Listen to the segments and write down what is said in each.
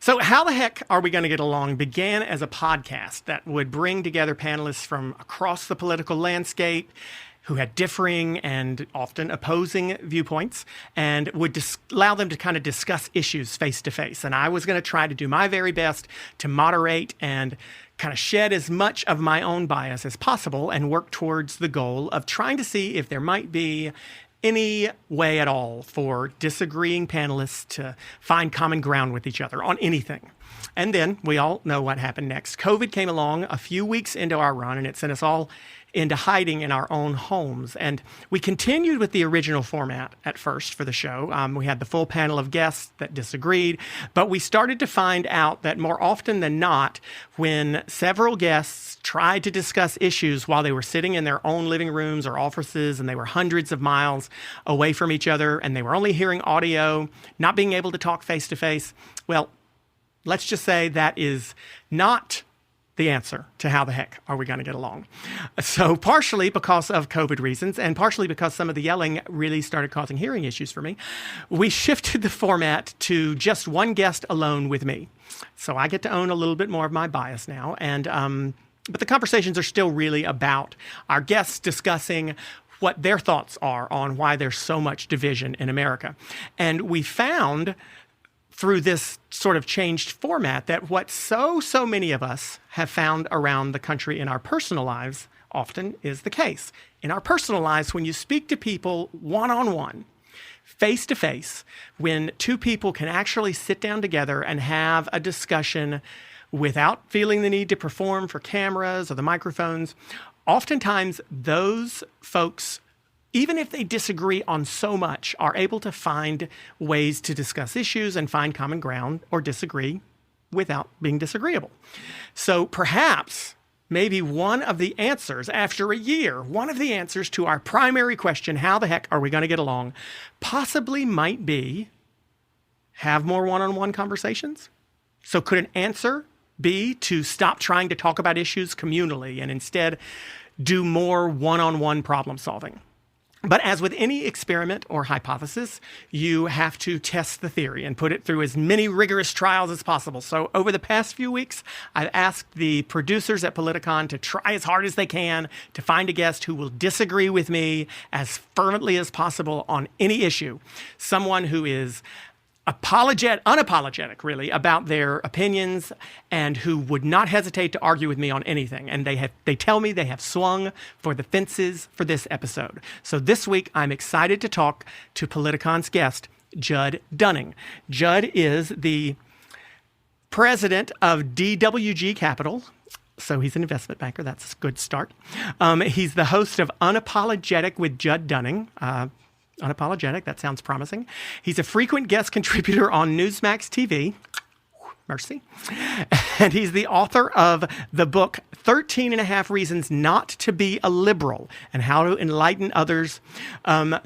So How the Heck Are We Going to Get Along began as a podcast that would bring together panelists from across the political landscape who had differing and often opposing viewpoints, and would allow them to kind of discuss issues face to face. And I was going to try to do my very best to moderate and kind of shed as much of my own bias as possible and work towards the goal of trying to see if there might be any way at all for disagreeing panelists to find common ground with each other on anything. And then we all know what happened next. COVID came along a few weeks into our run, and it sent us all into hiding in our own homes. And we continued with the original format at first for the show. We had the full panel of guests that disagreed, but we started to find out that more often than not, when several guests tried to discuss issues while they were sitting in their own living rooms or offices, and they were hundreds of miles away from each other, and they were only hearing audio, not being able to talk face to face, well, let's just say that is not the answer to how the heck are we going to get along. So partially because of COVID reasons, and partially because some of the yelling really started causing hearing issues for me, we shifted the format to just one guest alone with me. So I get to own a little bit more of my bias now. And but the conversations are still really about our guests discussing what their thoughts are on why there's so much division in America. And we found through this sort of changed format that what so many of us have found around the country in our personal lives often is the case. In our personal lives, when you speak to people one-on-one, face-to-face, when two people can actually sit down together and have a discussion without feeling the need to perform for cameras or the microphones, oftentimes those folks, even if they disagree on so much, are able to find ways to discuss issues and find common ground or disagree without being disagreeable. So perhaps, maybe one of the answers after a year, one of the answers to our primary question, how the heck are we going to get along, possibly might be have more one-on-one conversations. So could an answer be to stop trying to talk about issues communally and instead do more one-on-one problem solving? But as with any experiment or hypothesis, you have to test the theory and put it through as many rigorous trials as possible. So over the past few weeks, I've asked the producers at Politicon to try as hard as they can to find a guest who will disagree with me as fervently as possible on any issue. Someone who is unapologetic, really, about their opinions and who would not hesitate to argue with me on anything. And they tell me they have swung for the fences for this episode. So this week, I'm excited to talk to Politicon's guest, Judd Dunning. Judd is the president of DWG Capital. So he's an investment banker. That's a good start. He's the host of Unapologetic with Judd Dunning. Unapologetic, that sounds promising. He's a frequent guest contributor on Newsmax TV. Mercy. And he's the author of the book, 13 and a Half Reasons Not to Be a Liberal and How to Enlighten Others. I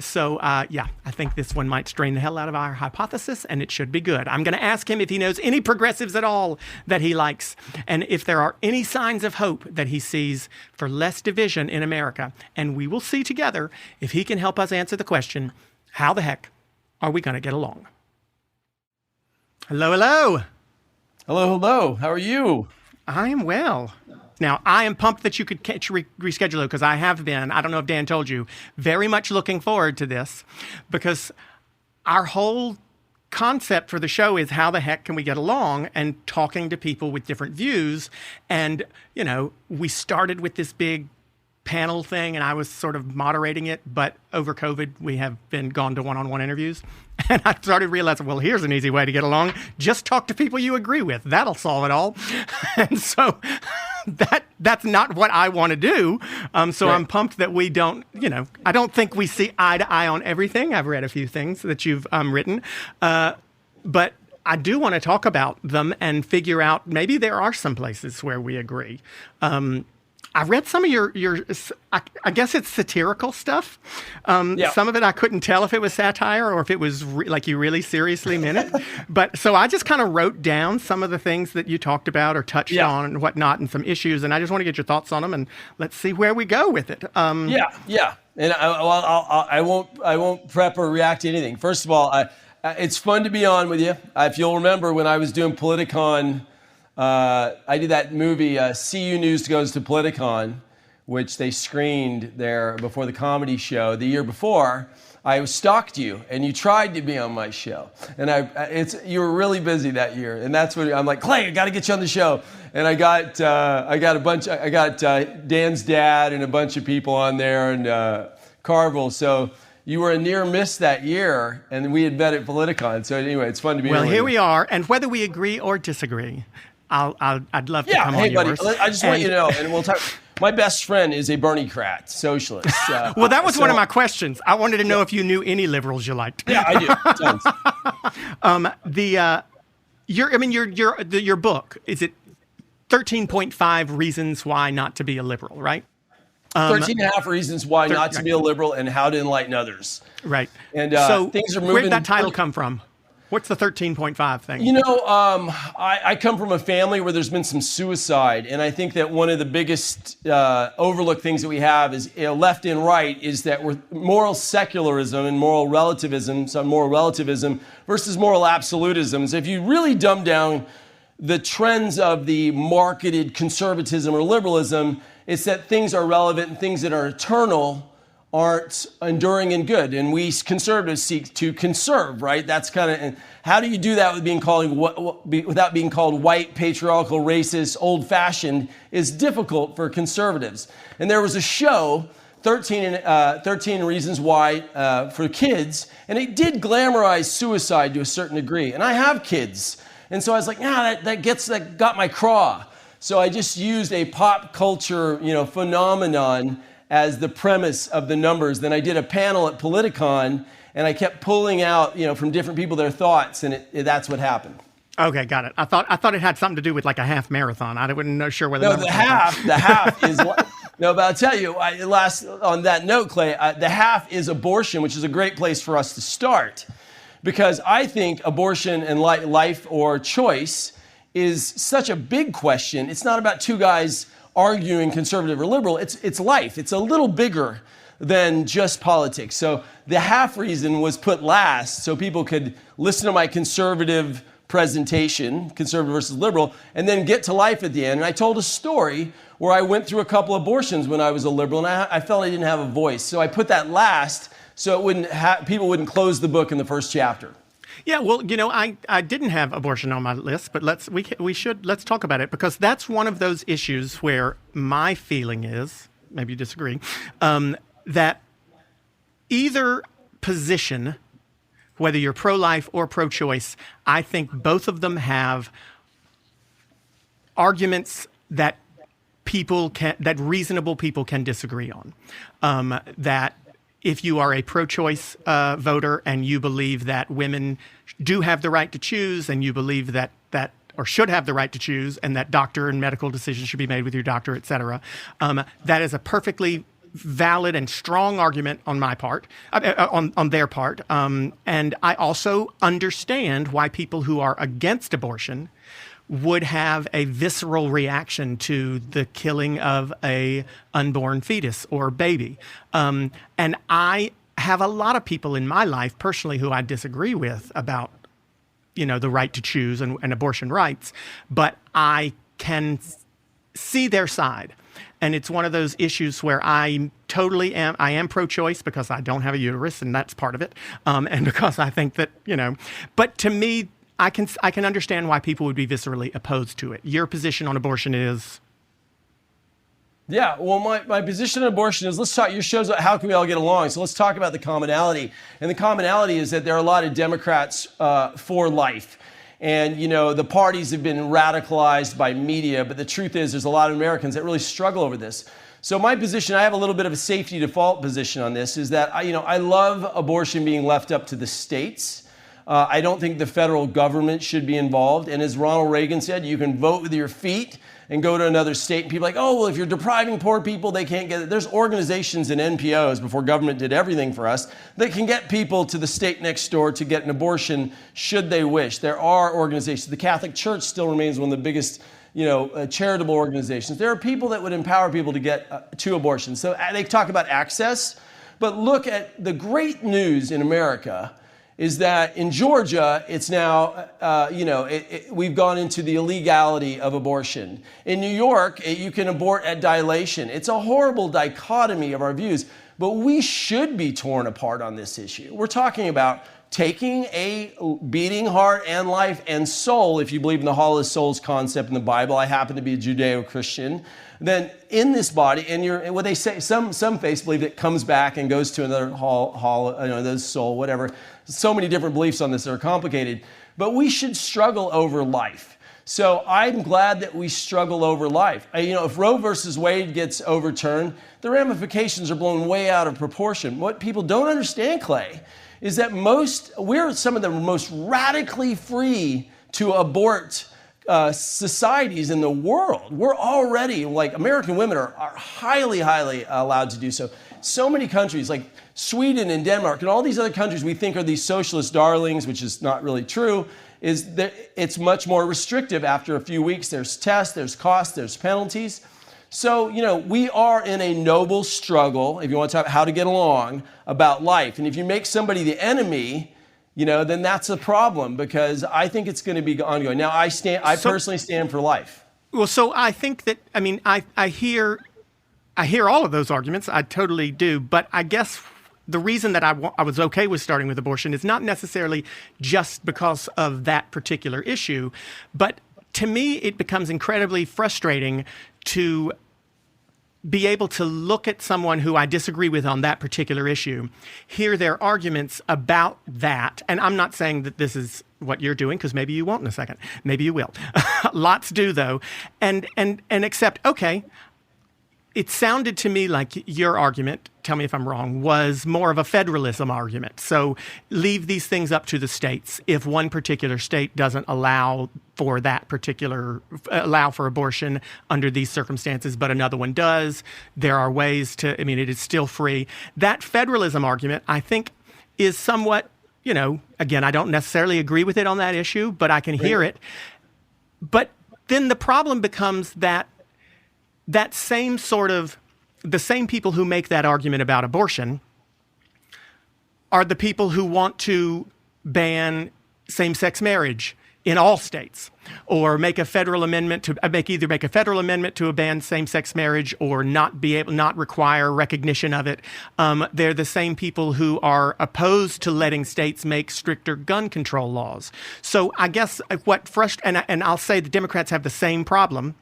think this one might strain the hell out of our hypothesis, and it should be good. I'm going to ask him if he knows any progressives at all that he likes, and if there are any signs of hope that he sees for less division in America. And we will see together if he can help us answer the question, how the heck are we going to get along? Hello, hello. Hello. How are you? I am well. Now, I am pumped that you could reschedule it because I have been, I don't know if Dan told you, very much looking forward to this because our whole concept for the show is how the heck can we get along and talking to people with different views. And, we started with this big panel thing and I was sort of moderating it, but over COVID, we have been gone to one-on-one interviews. And I started realizing, well, here's an easy way to get along. Just talk to people you agree with. That'll solve it all. And so that's not what I want to do. Right. I'm pumped that we don't, I don't think we see eye to eye on everything. I've read a few things that you've written. But I do want to talk about them and figure out maybe there are some places where we agree. I read some of your I guess it's satirical stuff. Some of it I couldn't tell if it was satire or if it was like you really seriously meant it. But so I just kind of wrote down some of the things that you talked about or touched on and whatnot and some issues. And I just want to get your thoughts on them and let's see where we go with it. And I won't prep or react to anything. First of all, It's fun to be on with you. If you'll remember when I was doing Politicon, I did that movie, CU News Goes to Politicon, which they screened there before the comedy show the year before. I stalked you, and you tried to be on my show, and you were really busy that year, and that's when I'm like, Clay, I got to get you on the show, and I got Dan's dad and a bunch of people on there, and Carville. So you were a near miss that year, and we had met at Politicon. So anyway, it's fun to be Well, here. Here we are, and whether we agree or disagree, I'd love to come on buddy, yours. I just want you to know, and we'll talk. My best friend is a Bernie-crat, socialist. Well, that was one of my questions. I wanted to know if you knew any liberals you liked. Yeah, I do. Tons. Your book, is it 13.5 Reasons Why Not to Be a Liberal, right? 13 and a half reasons why not to be a liberal and how to enlighten others. Right. And so things are moving. Where did that title come from? What's the 13.5 thing? You know, I come from a family where there's been some suicide, and I think that one of the biggest overlooked things that we have is, left and right, is that we're moral secularism and moral relativism, versus moral absolutism. So if you really dumb down the trends of the marketed conservatism or liberalism, it's that things are relevant and things that are eternal aren't enduring and good. And we conservatives seek to conserve, right? That's kind of, and how do you do that without being called white, patriarchal, racist, old-fashioned is difficult for conservatives. And there was a show, 13 Reasons Why, for kids, and it did glamorize suicide to a certain degree. And I have kids. And so I was like, that got my craw. So I just used a pop culture, phenomenon as the premise of the numbers. Then I did a panel at Politicon, and I kept pulling out, from different people their thoughts, and that's what happened. Okay, got it. I thought it had something to do with like a half marathon. I wasn't sure whether. No, the half is. No, but I'll tell you. On that note, Clay, the half is abortion, which is a great place for us to start, because I think abortion and life or choice is such a big question. It's not about two guys arguing conservative or liberal. It's life. It's a little bigger than just politics. So the half reason was put last so people could listen to my conservative presentation, conservative versus liberal, and then get to life at the end. And I told a story where I went through a couple abortions when I was a liberal, and I felt I didn't have a voice. So I put that last so people wouldn't close the book in the first chapter. Yeah, well, I didn't have abortion on my list, but let's talk about it, because that's one of those issues where my feeling is, maybe you disagree, that either position, whether you're pro-life or pro-choice, I think both of them have arguments that reasonable people can disagree on. That if you are a pro-choice voter and you believe that women do have the right to choose, and you believe that or should have the right to choose, and that doctor and medical decisions should be made with your doctor, et cetera, that is a perfectly valid and strong argument on my part, on their part. And I also understand why people who are against abortion would have a visceral reaction to the killing of a unborn fetus or baby. And I have a lot of people in my life personally who I disagree with about, the right to choose and abortion rights, but I can see their side. And it's one of those issues where I am pro-choice because I don't have a uterus, and that's part of it. And because I think that, but to me, I can understand why people would be viscerally opposed to it. Your position on abortion is? Yeah, well, my position on abortion is, let's talk, your show's about how can we all get along. So let's talk about the commonality. And the commonality is that there are a lot of Democrats for life. And, the parties have been radicalized by media, but the truth is there's a lot of Americans that really struggle over this. So my position, I have a little bit of a safety default position on this, is that, I love abortion being left up to the states. I don't think the federal government should be involved. And as Ronald Reagan said, you can vote with your feet and go to another state. And people are like, oh, well, if you're depriving poor people, they can't get it. There's organizations and NPOs, before government did everything for us, that can get people to the state next door to get an abortion should they wish. There are organizations. The Catholic Church still remains one of the biggest charitable organizations. There are people that would empower people to get to abortion. So they talk about access, but look at the great news in America is that in Georgia, it's now, we've gone into the illegality of abortion. In New York, you can abort at dilation. It's a horrible dichotomy of our views, but we should be torn apart on this issue. We're talking about taking a beating heart and life and soul, if you believe in the Hall of Souls concept in the Bible. I happen to be a Judeo-Christian. Then in this body, and what they say, some faiths believe it comes back and goes to another another soul, whatever. So many different beliefs on this that are complicated. But we should struggle over life. So I'm glad that we struggle over life. If Roe versus Wade gets overturned, the ramifications are blown way out of proportion. What people don't understand, Clay, is that we're some of the most radically free to abort societies in the world. We're already, like, American women are highly, highly allowed to do so. So many countries like Sweden and Denmark and all these other countries we think are these socialist darlings, which is not really true, is that it's much more restrictive after a few weeks. There's tests, there's costs, there's penalties. So, we are in a noble struggle, if you want to talk about how to get along, about life. And if you make somebody the enemy, then that's a problem, because I think it's going to be ongoing. Now, I personally stand for life. Well, so I think that, I hear all of those arguments. I totally do. But I guess the reason that I was okay with starting with abortion is not necessarily just because of that particular issue, but to me, it becomes incredibly frustrating to be able to look at someone who I disagree with on that particular issue, hear their arguments about that. And I'm not saying that this is what you're doing, because maybe you won't in a second. Maybe you will. Lots do, though. And accept, okay, it sounded to me like your argument, tell me if I'm wrong, was more of a federalism argument. So leave these things up to the states. If one particular state doesn't allow for abortion under these circumstances, but another one does, there are ways to, it is still free. That federalism argument, I think, is somewhat, again, I don't necessarily agree with it on that issue, but I can hear it. But then the problem becomes that same the same people who make that argument about abortion are the people who want to ban same-sex marriage in all states, or make a federal amendment to ban same-sex marriage, or not require recognition of it. They're the same people who are opposed to letting states make stricter gun control laws. So I guess and I'll say the Democrats have the same problem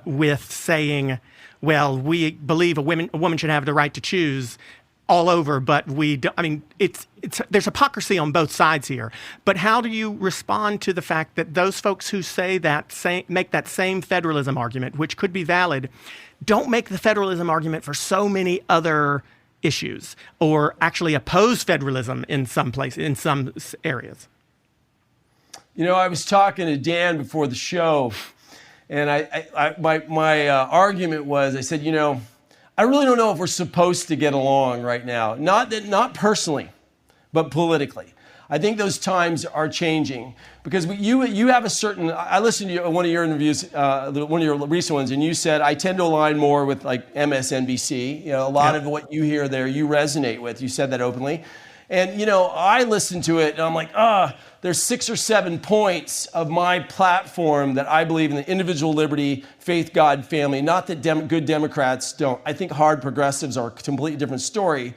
with saying, well, we believe a woman should have the right to choose all over, but we don't. There's hypocrisy on both sides here. But how do you respond to the fact that those folks who make that same federalism argument, which could be valid, don't make the federalism argument for so many other issues, or actually oppose federalism in some areas? I was talking to Dan before the show, and my argument was, I said, I really don't know if we're supposed to get along right now. Not personally, but politically. I think those times are changing, because you have a certain. I listened to one of your interviews, one of your recent ones, and you said I tend to align more with like MSNBC. A lot of what you hear there, you resonate with. You said that openly. And, I listened to it and I'm like, there's 6 or 7 points of my platform that I believe in the individual liberty, faith, God, family. Not that good Democrats don't. I think hard progressives are a completely different story.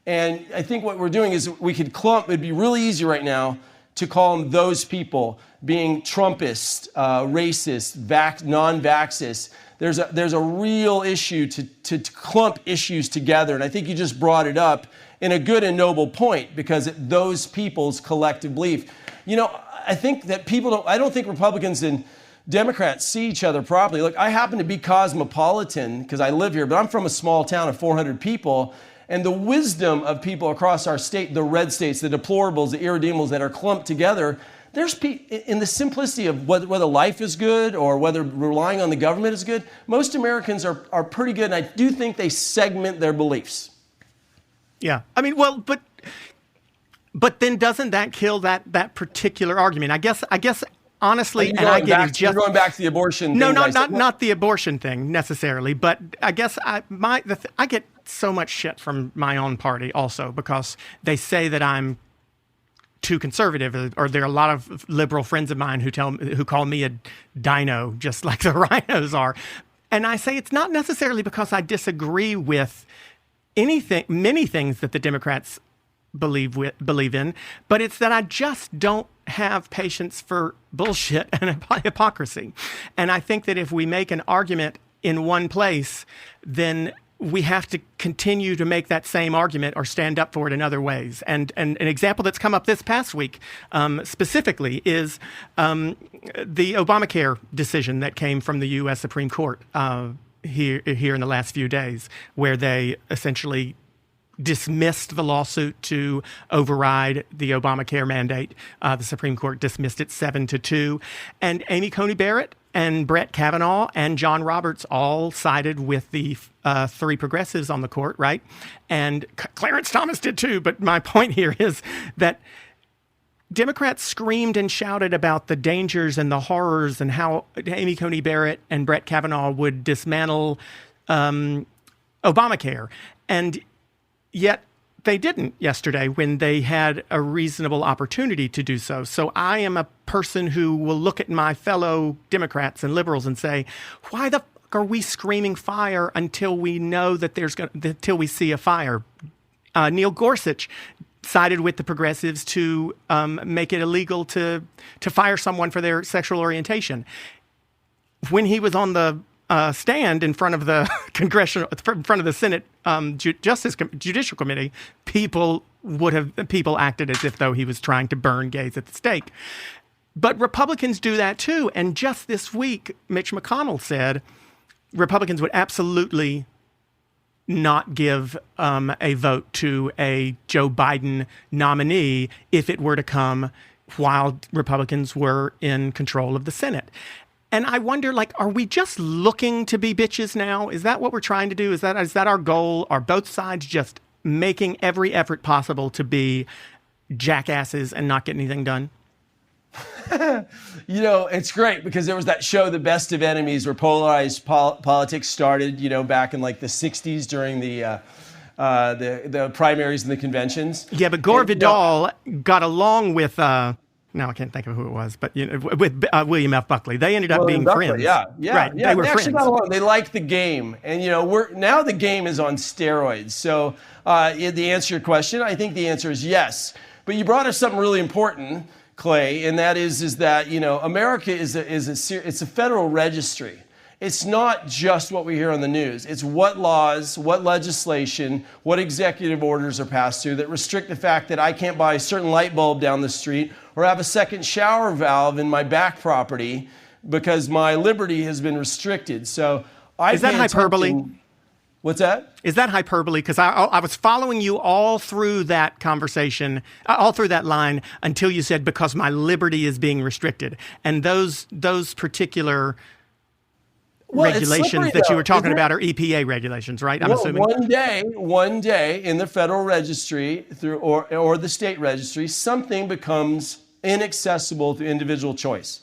And I think what we're doing is we could clump. It'd be really easy right now to call them those people being Trumpist, racist, non-vaxxist. There's a real issue to clump issues together. And I think you just brought it up in a good and noble point, because those people's collective belief. I think that I don't think Republicans and Democrats see each other properly. Look, I happen to be cosmopolitan because I live here, but I'm from a small town of 400 people. And the wisdom of people across our state, the red states, the deplorables, the irredeemables that are clumped together, in the simplicity of whether life is good or whether relying on the government is good, most Americans are pretty good. And I do think they segment their beliefs. Yeah. But then doesn't that kill that particular argument? I guess honestly, you're going back to the abortion thing. No, not the abortion thing necessarily, but I guess I get so much shit from my own party also, because they say that I'm too conservative, or there are a lot of liberal friends of mine who call me a dino, just like the rhinos are. And I say it's not necessarily because I disagree with many things that the Democrats believe in, but it's that I just don't have patience for bullshit and hypocrisy. And I think that if we make an argument in one place, then we have to continue to make that same argument or stand up for it in other ways. And an example that's come up this past week specifically is the Obamacare decision that came from the U.S. Supreme Court here in the last few days, where they essentially dismissed the lawsuit to override the Obamacare mandate. The Supreme Court dismissed it 7-2. And Amy Coney Barrett and Brett Kavanaugh and John Roberts all sided with the three progressives on the court, right? And Clarence Thomas did too. But my point here is that Democrats screamed and shouted about the dangers and the horrors and how Amy Coney Barrett and Brett Kavanaugh would dismantle Obamacare. And yet they didn't yesterday when they had a reasonable opportunity to do so. So I am a person who will look at my fellow Democrats and liberals and say, why the fuck are we screaming fire until we know that until we see a fire? Neil Gorsuch sided with the progressives to make it illegal to fire someone for their sexual orientation. When he was on the stand in front of the in front of the Senate Judicial Committee, people acted as if though he was trying to burn gays at the stake. But Republicans do that too. And just this week, Mitch McConnell said Republicans would absolutely not give a vote to a Joe Biden nominee if it were to come while Republicans were in control of the Senate. And I wonder, are we just looking to be bitches now? Is that what we're trying to do? Is that our goal? Are both sides just making every effort possible to be jackasses and not get anything done? It's great because there was that show, The Best of Enemies, where polarized politics started, back in the 60s during the primaries and the conventions. Yeah, but Gore Vidal got along with... now I can't think of who it was, but with William F. Buckley. They ended up being friends. Yeah. Right, they were friends. Got along. They liked the game. And, now the game is on steroids. So the answer to your question, I think the answer is yes. But you brought up something really important, Clay, and that is that, America is a federal registry. It's not just what we hear on the news. It's what laws, what legislation, what executive orders are passed through that restrict the fact that I can't buy a certain light bulb down the street or have a second shower valve in my back property because my liberty has been restricted. So is that hyperbole? What's that? Is that hyperbole? Because I was following you all through that conversation, all through that line, until you said, because my liberty is being restricted. And those particular regulations that you were talking about are EPA regulations, right? I'm assuming. One day in the federal registry or the state registry, something becomes inaccessible to individual choice,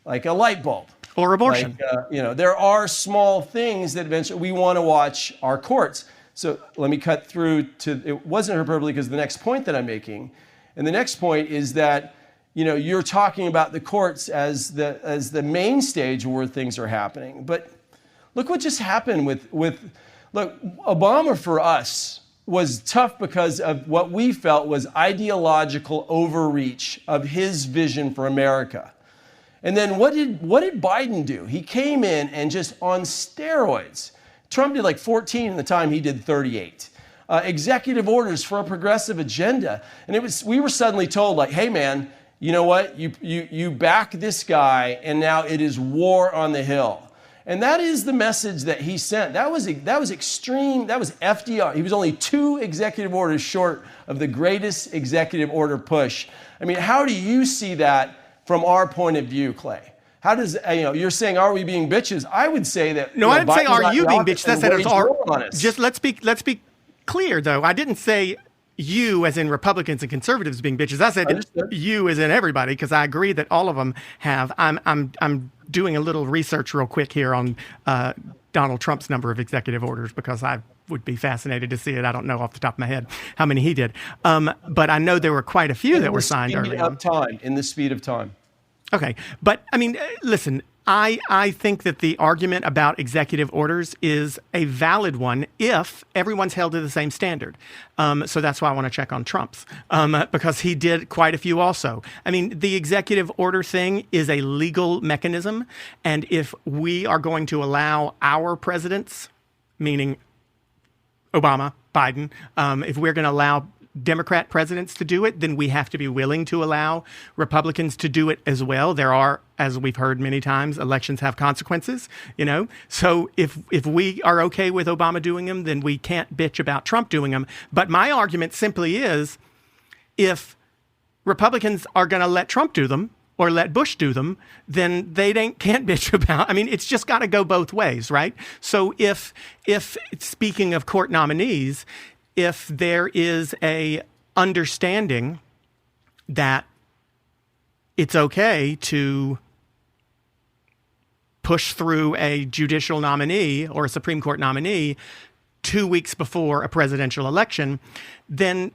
like a light bulb. Or abortion. There are small things that eventually we want to watch our courts. So let me cut through to, it wasn't hyperbole because the next point that I'm making. And the next point is that, you're talking about the courts as the main stage where things are happening. But look what just happened with Obama for us was tough because of what we felt was ideological overreach of his vision for America. And then what did Biden do? He came in and just on steroids. Trump did 14 in the time he did 38. Executive orders for a progressive agenda. And we were suddenly told hey man, you know what? You back this guy and now it is war on the Hill. And that is the message that he sent. That was extreme. That was FDR. He was only 2 executive orders short of the greatest executive order push. I mean, how do you see that from our point of view, Clay? How does, you're saying, are we being bitches? I would say that. No, I didn't say, are you being bitches? That's just let's be clear, though. I didn't say you as in Republicans and conservatives being bitches. I said you as in everybody, because I agree that all of them have. I'm doing a little research real quick here on Donald Trump's number of executive orders because I've would be fascinated to see it. I don't know off the top of my head how many he did. But I know there were quite a few that were signed early on. In the speed of time. Okay. But, I mean, listen, I think that the argument about executive orders is a valid one if everyone's held to the same standard. So that's why I want to check on Trump's, because he did quite a few also. I mean, the executive order thing is a legal mechanism. And if we are going to allow our presidents, meaning Obama, Biden, if we're going to allow Democrat presidents to do it, then we have to be willing to allow Republicans to do it as well. There are, as we've heard many times, elections have consequences, you know. So if we are okay with Obama doing them, then we can't bitch about Trump doing them. But my argument simply is, if Republicans are going to let Trump do them or let Bush do them, then they can't bitch about. I mean, it's just got to go both ways, right? So if speaking of court nominees, if there is a understanding that it's okay to push through a judicial nominee or a Supreme Court nominee 2 weeks before a presidential election, then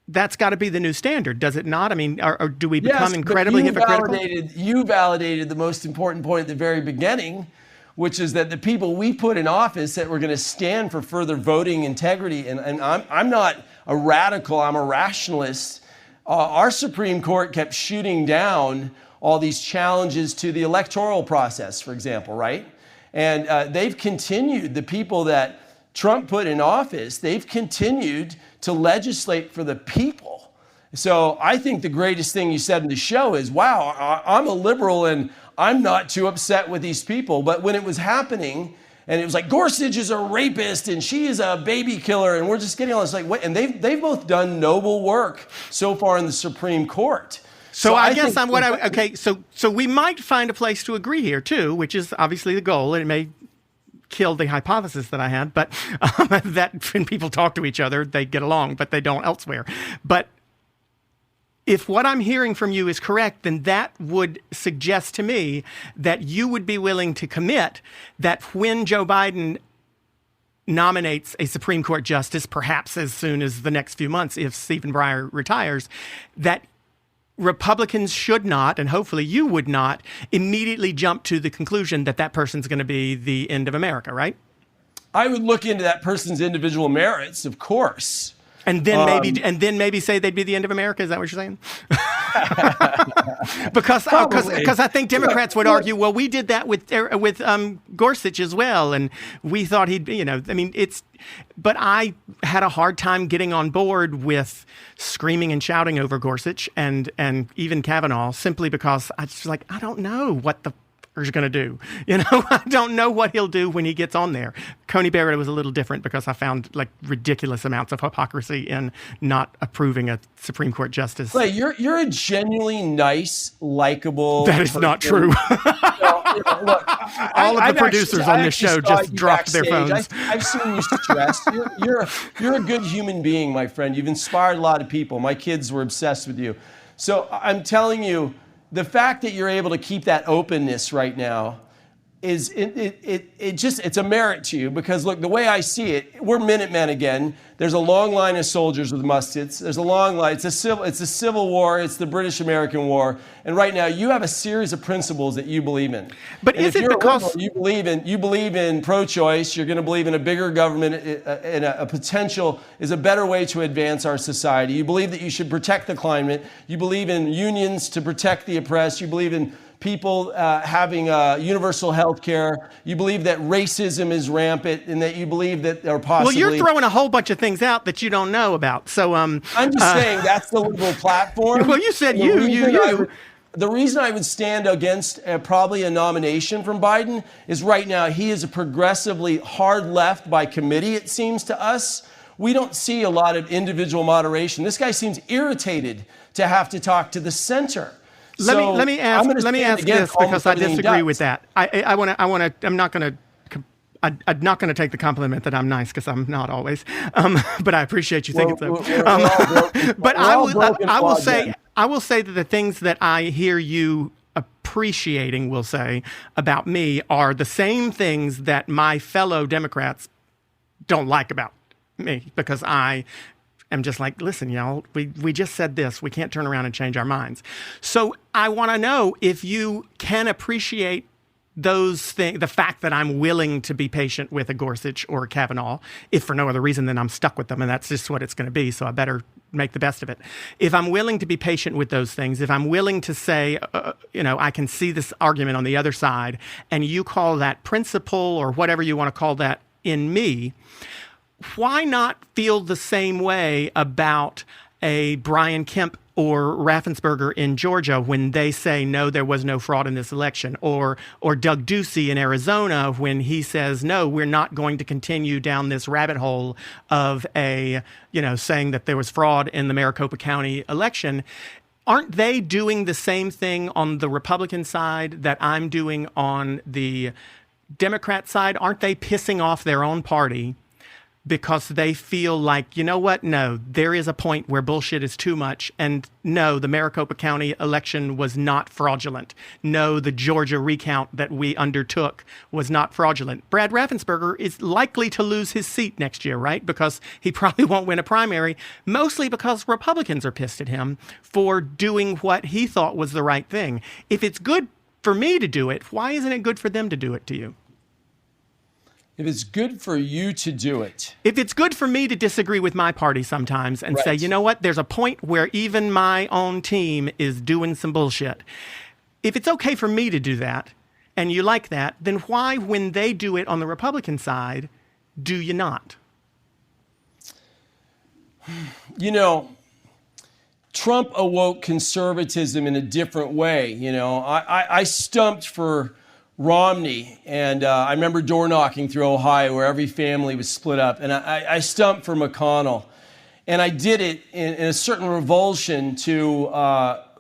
that's got to be the new standard, does it not? I mean, or do we become incredibly hypocritical? You validated the most important point at the very beginning, which is that the people we put in office that were going to stand for further voting integrity, and I'm not a radical, I'm a rationalist. Our Supreme Court kept shooting down all these challenges to the electoral process, for example, right? And they've continued, the people that Trump put in office, they've continued to legislate for the people. So I think the greatest thing you said in the show is, wow, I'm a liberal and I'm not too upset with these people. But when it was happening, and it was like, Gorsuch is a rapist and she is a baby killer, and we're just getting all this like, wait, and they've both done noble work so far in the Supreme Court. So I guess so we might find a place to agree here too, which is obviously the goal. It may kill the hypothesis that I had, but that when people talk to each other, they get along, but they don't elsewhere. But if what I'm hearing from you is correct, then that would suggest to me that you would be willing to commit that when Joe Biden nominates a Supreme Court justice, perhaps as soon as the next few months, if Stephen Breyer retires, that Republicans should not, and hopefully you would not, immediately jump to the conclusion that that person's going to be the end of America, right? I would look into that person's individual merits, of course. And then maybe say they'd be the end of America. Is that what you're saying? Because I think Democrats would argue, well, we did that with Gorsuch as well, and we thought he'd be, I mean, but I had a hard time getting on board with screaming and shouting over Gorsuch and even Kavanaugh, simply because I just like, I don't know what the is going to do. I don't know what he'll do when he gets on there. Coney Barrett was a little different because I found like ridiculous amounts of hypocrisy in not approving a Supreme Court justice. Clay, you're a genuinely nice, likable. That is not true. Look, all of the producers on this show just dropped their phones. I've seen you stressed. You're a good human being, my friend. You've inspired a lot of people. My kids were obsessed with you. So I'm telling you, the fact that you're able to keep that openness right now is it's a merit to you, because look, the way I see it, we're Minutemen again. There's a long line of soldiers with muskets. There's a long line. It's a civil war. It's the British-American War. And right now, you have a series of principles that you believe in. But and is it because you believe in pro-choice? You're going to believe in a bigger government, and a potential is a better way to advance our society. You believe that you should protect the climate. You believe in unions to protect the oppressed. You believe in people having universal health care. You believe that racism is rampant, and that you believe that there are possibly... Well, you're throwing a whole bunch of things out that you don't know about. So I'm just saying that's the liberal platform. Well, you said The reason I would stand against probably a nomination from Biden is right now he is a progressively hard left by committee, it seems to us. We don't see a lot of individual moderation. This guy seems irritated to have to talk to the center. Let me ask this, because I disagree with that. I'm not going to take the compliment that I'm nice, because I'm not always. But I appreciate you thinking so. But I will say that the things that I hear you appreciating, will say, about me are the same things that my fellow Democrats don't like about me because I am just like, listen, y'all, we just said this. We can't turn around and change our minds. So I want to know if you can appreciate those things, the fact that I'm willing to be patient with a Gorsuch or a Kavanaugh, if for no other reason than I'm stuck with them, and that's just what it's going to be, so I better make the best of it. If I'm willing to be patient with those things, if I'm willing to say, I can see this argument on the other side, and you call that principle or whatever you want to call that in me, why not feel the same way about a Brian Kemp or Raffensperger in Georgia when they say, no, there was no fraud in this election, or Doug Ducey in Arizona when he says, no, we're not going to continue down this rabbit hole of saying that there was fraud in the Maricopa County election. Aren't they doing the same thing on the Republican side that I'm doing on the Democrat side? Aren't they pissing off their own party because they feel like, you know what? No, there is a point where bullshit is too much. And no, the Maricopa County election was not fraudulent. No, the Georgia recount that we undertook was not fraudulent. Brad Raffensperger is likely to lose his seat next year, right? Because he probably won't win a primary, mostly because Republicans are pissed at him for doing what he thought was the right thing. If it's good for me to do it, why isn't it good for them to do it to you? If it's good for you to do it. If it's good for me to disagree with my party sometimes and say, you know what, there's a point where even my own team is doing some bullshit. If it's okay for me to do that and you like that, then why, when they do it on the Republican side, do you not? Trump awoke conservatism in a different way. I stumped for Romney, and I remember door knocking through Ohio where every family was split up, and I stumped for McConnell, and I did it in a certain revulsion to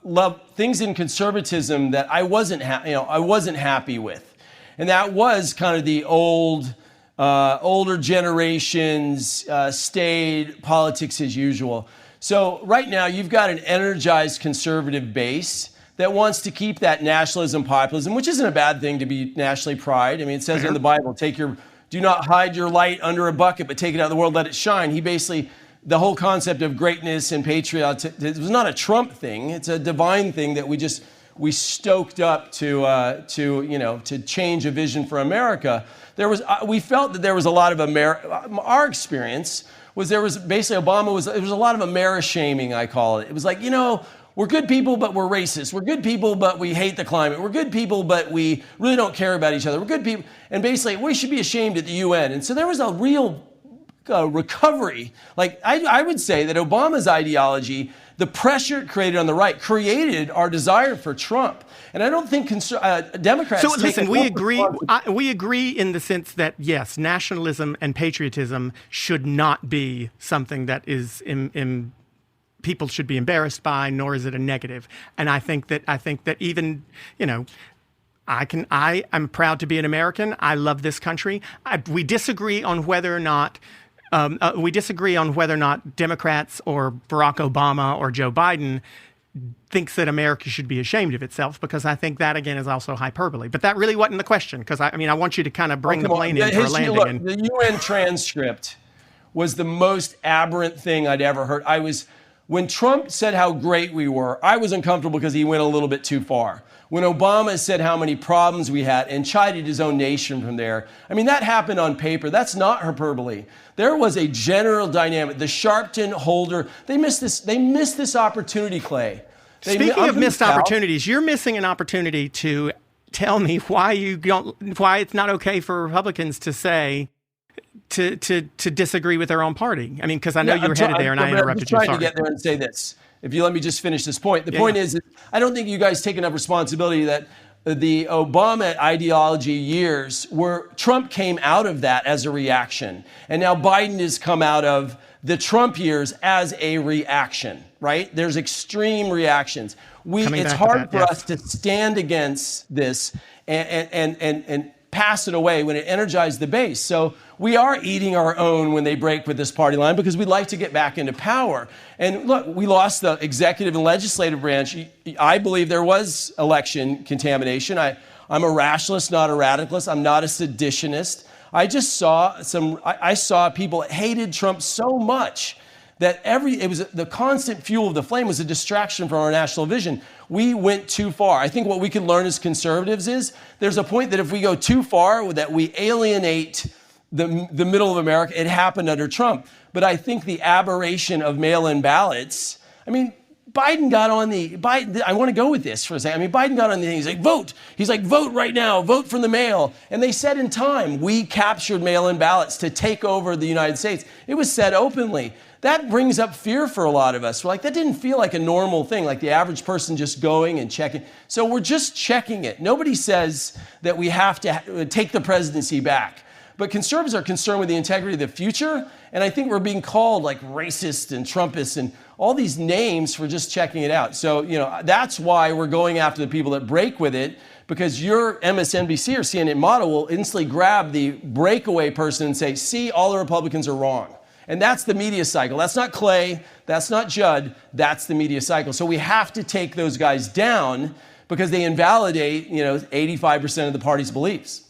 love things in conservatism that I wasn't happy with, and that was kind of the older generations stayed politics as usual. So right now you've got an energized conservative base that wants to keep that nationalism, populism, which isn't a bad thing to be nationally pride. I mean, it says in the Bible, do not hide your light under a bucket, but take it out of the world, let it shine. He basically, the whole concept of greatness and patriotism, it was not a Trump thing. It's a divine thing that we stoked up to change a vision for America. We felt that there was a lot of our experience was there was basically Obama was, it was a lot of America shaming, I call it. It was like, we're good people, but we're racist. We're good people, but we hate the climate. We're good people, but we really don't care about each other. We're good people. And basically, we should be ashamed at the UN. And so there was a real recovery. Like, I would say that Obama's ideology, the pressure it created on the right, created our desire for Trump. And I don't think Democrats... So listen, we agree in the sense that, yes, nationalism and patriotism should not be something that is people should be embarrassed by, nor is it a negative. And I think that even, I'm proud to be an American. I love this country. We disagree on whether or not Democrats or Barack Obama or Joe Biden thinks that America should be ashamed of itself, because I think that, again, is also hyperbole. But that really wasn't the question, because I want you to kind of bring the plane in for a landing. Look, the UN transcript was the most aberrant thing I'd ever heard. When Trump said how great we were, I was uncomfortable because he went a little bit too far. When Obama said how many problems we had and chided his own nation from there, that happened on paper. That's not hyperbole. There was a general dynamic. The Sharpton Holder, they missed this opportunity, Clay. Speaking of missed opportunities, you're missing an opportunity to tell me why it's not okay for Republicans to say to disagree with their own party. Because I know you were headed there and I interrupted you. I'm trying to get there and say this. If you let me just finish this point. The point is, I don't think you guys take enough responsibility that the Obama ideology years where Trump came out of that as a reaction. And now Biden has come out of the Trump years as a reaction, right? There's extreme reactions. It's hard for us to stand against this and pass it away when it energized the base. So we are eating our own when they break with this party line, because we'd like to get back into power. And look, we lost the executive and legislative branch. I believe there was election contamination. I'm a rationalist, not a radicalist. I'm not a seditionist. I just saw I saw people that hated Trump so much that the constant fuel of the flame was a distraction from our national vision. We went too far. I think what we can learn as conservatives is there's a point that if we go too far, that we alienate the middle of America. It happened under Trump. But I think the aberration of mail-in ballots, I mean, Biden got on I want to go with this for a second. I mean, Biden got on the thing. He's like, vote. He's like, vote right now. Vote from the mail. And they said in time, we captured mail-in ballots to take over the United States. It was said openly. That brings up fear for a lot of us. We're like, that didn't feel like a normal thing, like the average person just going and checking. So we're just checking it. Nobody says that we have to take the presidency back. But conservatives are concerned with the integrity of the future. And I think we're being called like racist and Trumpist and all these names for just checking it out. So, that's why we're going after the people that break with it, because your MSNBC or CNN model will instantly grab the breakaway person and say, see, all the Republicans are wrong. And that's the media cycle. That's not Clay. That's not Judd. That's the media cycle. So we have to take those guys down because they invalidate, 85% of the party's beliefs.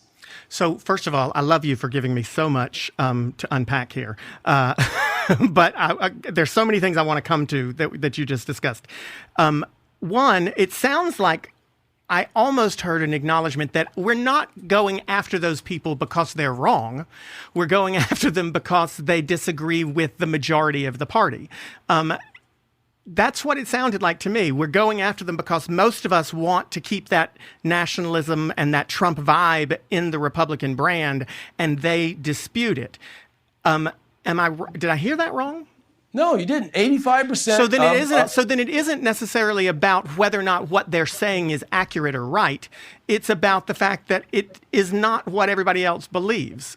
So first of all, I love you for giving me so much to unpack here. But there's so many things I want to come to that you just discussed. One, it sounds like I almost heard an acknowledgement that we're not going after those people because they're wrong. We're going after them because they disagree with the majority of the party. That's what it sounded like to me. We're going after them because most of us want to keep that nationalism and that Trump vibe in the Republican brand, and they dispute it. Did I hear that wrong? No, you didn't. 85%. So then it isn't necessarily about whether or not what they're saying is accurate or right. It's about the fact that it is not what everybody else believes.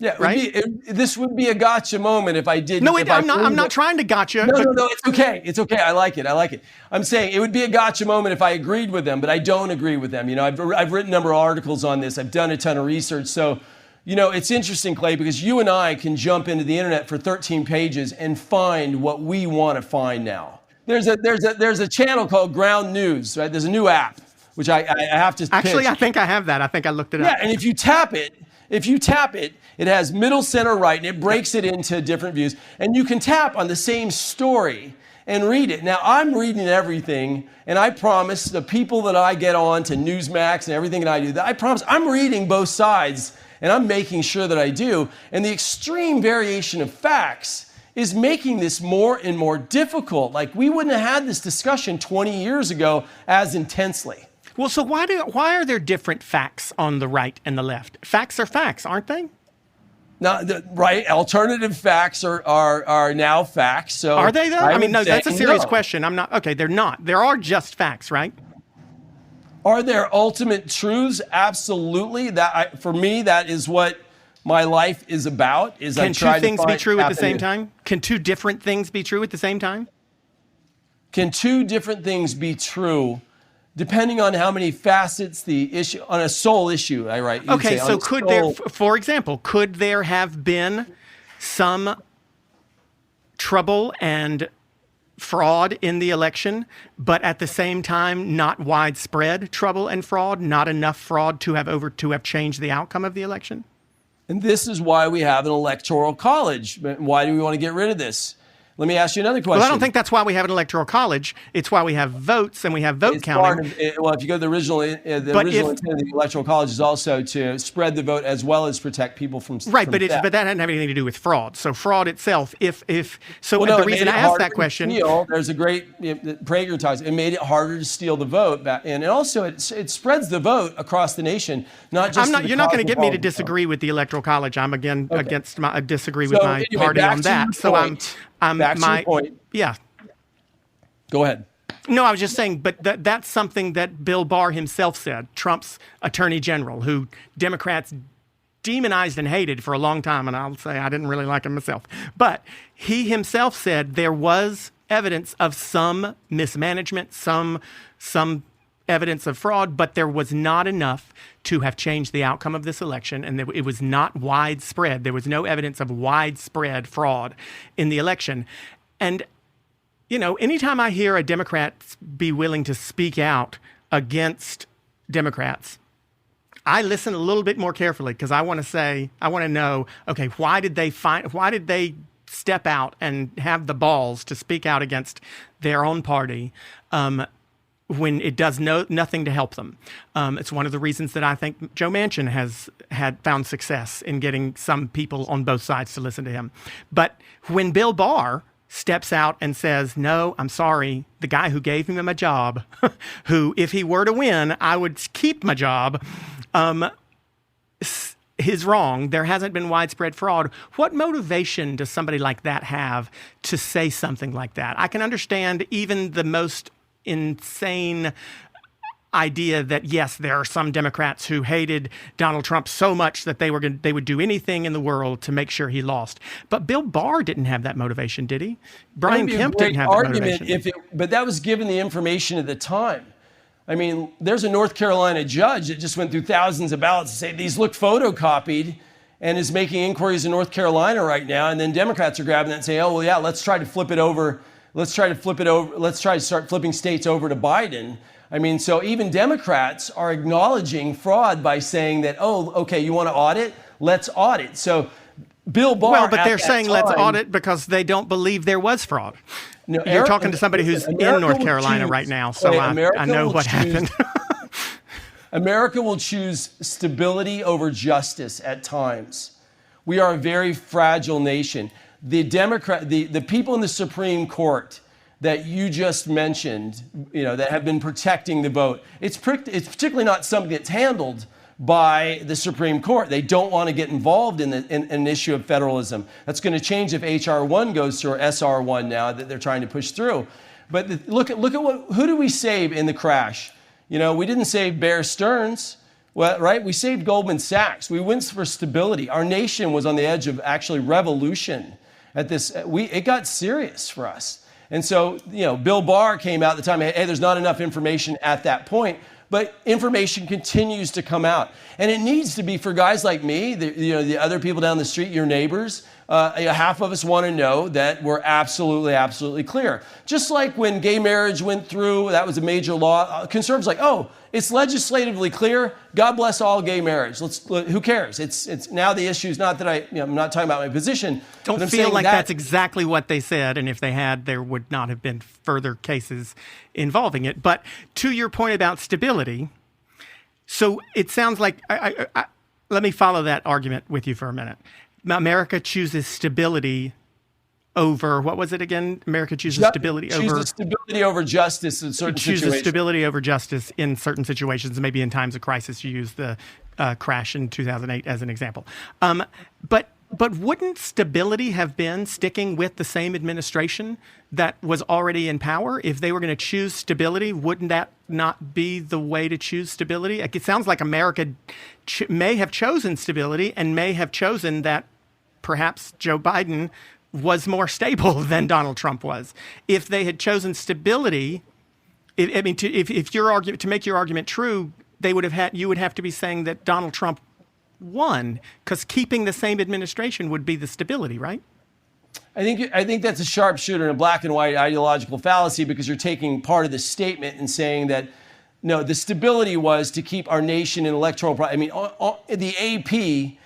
Yeah, right. This would be a gotcha moment if I didn't. No, I'm not trying to gotcha. No, it's okay. It's okay. I like it. I'm saying it would be a gotcha moment if I agreed with them, but I don't agree with them. I've written a number of articles on this. I've done a ton of research. So, it's interesting, Clay, because you and I can jump into the internet for 13 pages and find what we want to find now. There's a channel called Ground News, right? There's a new app, which I have to Actually, pitch. I think I have that. I think I looked it up. Yeah, and if you tap it, it has middle, center, right, and it breaks it into different views. And you can tap on the same story and read it. Now, I'm reading everything, and I promise the people that I get on to Newsmax and everything that I do, I promise I'm reading both sides, and I'm making sure that I do. And the extreme variation of facts is making this more and more difficult. Like, we wouldn't have had this discussion 20 years ago as intensely. Well, so why are there different facts on the right and the left? Facts are facts, aren't they? No, right. Alternative facts are now facts. So are they though? I mean, no, that's a serious no. question. I'm not. Okay, they're not. There are just facts, right? Are there ultimate truths? Absolutely. For me, that is what my life is about. Can two things be true at the same time? Can two different things be true at the same time? Can two different things be true? Depending on how many facets the issue, on a sole issue, I write. Okay, so for example, could there have been some trouble and fraud in the election, but at the same time, not widespread trouble and fraud, not enough fraud to have changed the outcome of the election? And this is why we have an electoral college. Why do we want to get rid of this? Let me ask you another question. Well, I don't think that's why we have an electoral college. It's why we have votes and we have vote counting. Well, if you go to the original intent of the electoral college is also to spread the vote as well as protect people from right, from but theft. that hadn't have anything to do with fraud. So fraud itself, the reason I asked that question, there's a great Prager talks. It made it harder to steal the vote, and also it spreads the vote across the nation, not just. You're not going to get me to disagree with the electoral college. I'm disagree with my party on that. So back to your point. Yeah. Go ahead. No, I was just saying, but that's something that Bill Barr himself said, Trump's attorney general, who Democrats demonized and hated for a long time, and I'll say I didn't really like him myself. But he himself said there was evidence of some mismanagement, some evidence of fraud, but there was not enough to have changed the outcome of this election, and it was not widespread. There was no evidence of widespread fraud in the election. And, anytime I hear a Democrat be willing to speak out against Democrats, I listen a little bit more carefully because I want to know, okay, why did they step out and have the balls to speak out against their own party when it does nothing to help them? It's one of the reasons that I think Joe Manchin has found success in getting some people on both sides to listen to him. But when Bill Barr steps out and says, no, I'm sorry, the guy who gave him a job, who, if he were to win, I would keep my job, is wrong. There hasn't been widespread fraud. What motivation does somebody like that have to say something like that? I can understand even the most insane idea that, yes, there are some Democrats who hated Donald Trump so much that they would do anything in the world to make sure he lost. But Bill Barr didn't have that motivation, did he? Brian Kemp didn't have that motivation. But that was given the information at the time. I mean, there's a North Carolina judge that just went through thousands of ballots to say these look photocopied and is making inquiries in North Carolina right now. And then Democrats are grabbing that and saying, oh, well, yeah, let's try to flip it over. Let's try to start flipping states over to Biden. I mean, so even Democrats are acknowledging fraud by saying that, oh, okay, you want to audit? Let's audit. So Bill Barr. Well, but they're saying let's audit because they don't believe there was fraud. No, you're talking to somebody who's in North Carolina right now, so I know what happened. America will choose stability over justice at times. We are a very fragile nation. The people in the Supreme Court that you just mentioned, that have been protecting the vote, it's particularly not something that's handled by the Supreme Court. They don't want to get involved in an issue of federalism. That's going to change if H.R. 1 goes through, or S.R. 1 now that they're trying to push through. But look at who do we save in the crash? We didn't save Bear Stearns, well, right? We saved Goldman Sachs. We went for stability. Our nation was on the edge of actually revolution at this. It got serious for us. And so, Bill Barr came out at the time, hey, there's not enough information at that point, but information continues to come out. And it needs to be for guys like me, the other people down the street, your neighbors. Half of us want to know that we're absolutely, absolutely clear. Just like when gay marriage went through, that was a major law. Conservatives like, oh, it's legislatively clear. God bless all gay marriage. Who cares? It's now the issue is not that I'm not talking about my position. Don't feel like that's exactly what they said. And if they had, there would not have been further cases involving it. But to your point about stability, so it sounds like, let me follow that argument with you for a minute. America chooses stability over, what was it again? America chooses stability over justice in certain situations. Chooses stability over justice in certain situations. Maybe in times of crisis, you use the crash in 2008 as an example. But wouldn't stability have been sticking with the same administration that was already in power? If they were going to choose stability, wouldn't that not be the way to choose stability? It sounds like America may have chosen stability and may have chosen that perhaps Joe Biden was more stable than Donald Trump was. If they had chosen stability, if your argument, to make your argument true, you would have to be saying that Donald Trump won, because keeping the same administration would be the stability, right? I think that's a sharpshooter and a black and white ideological fallacy, because you're taking part of the statement and saying that, no, the stability was to keep our nation in electoral. The AP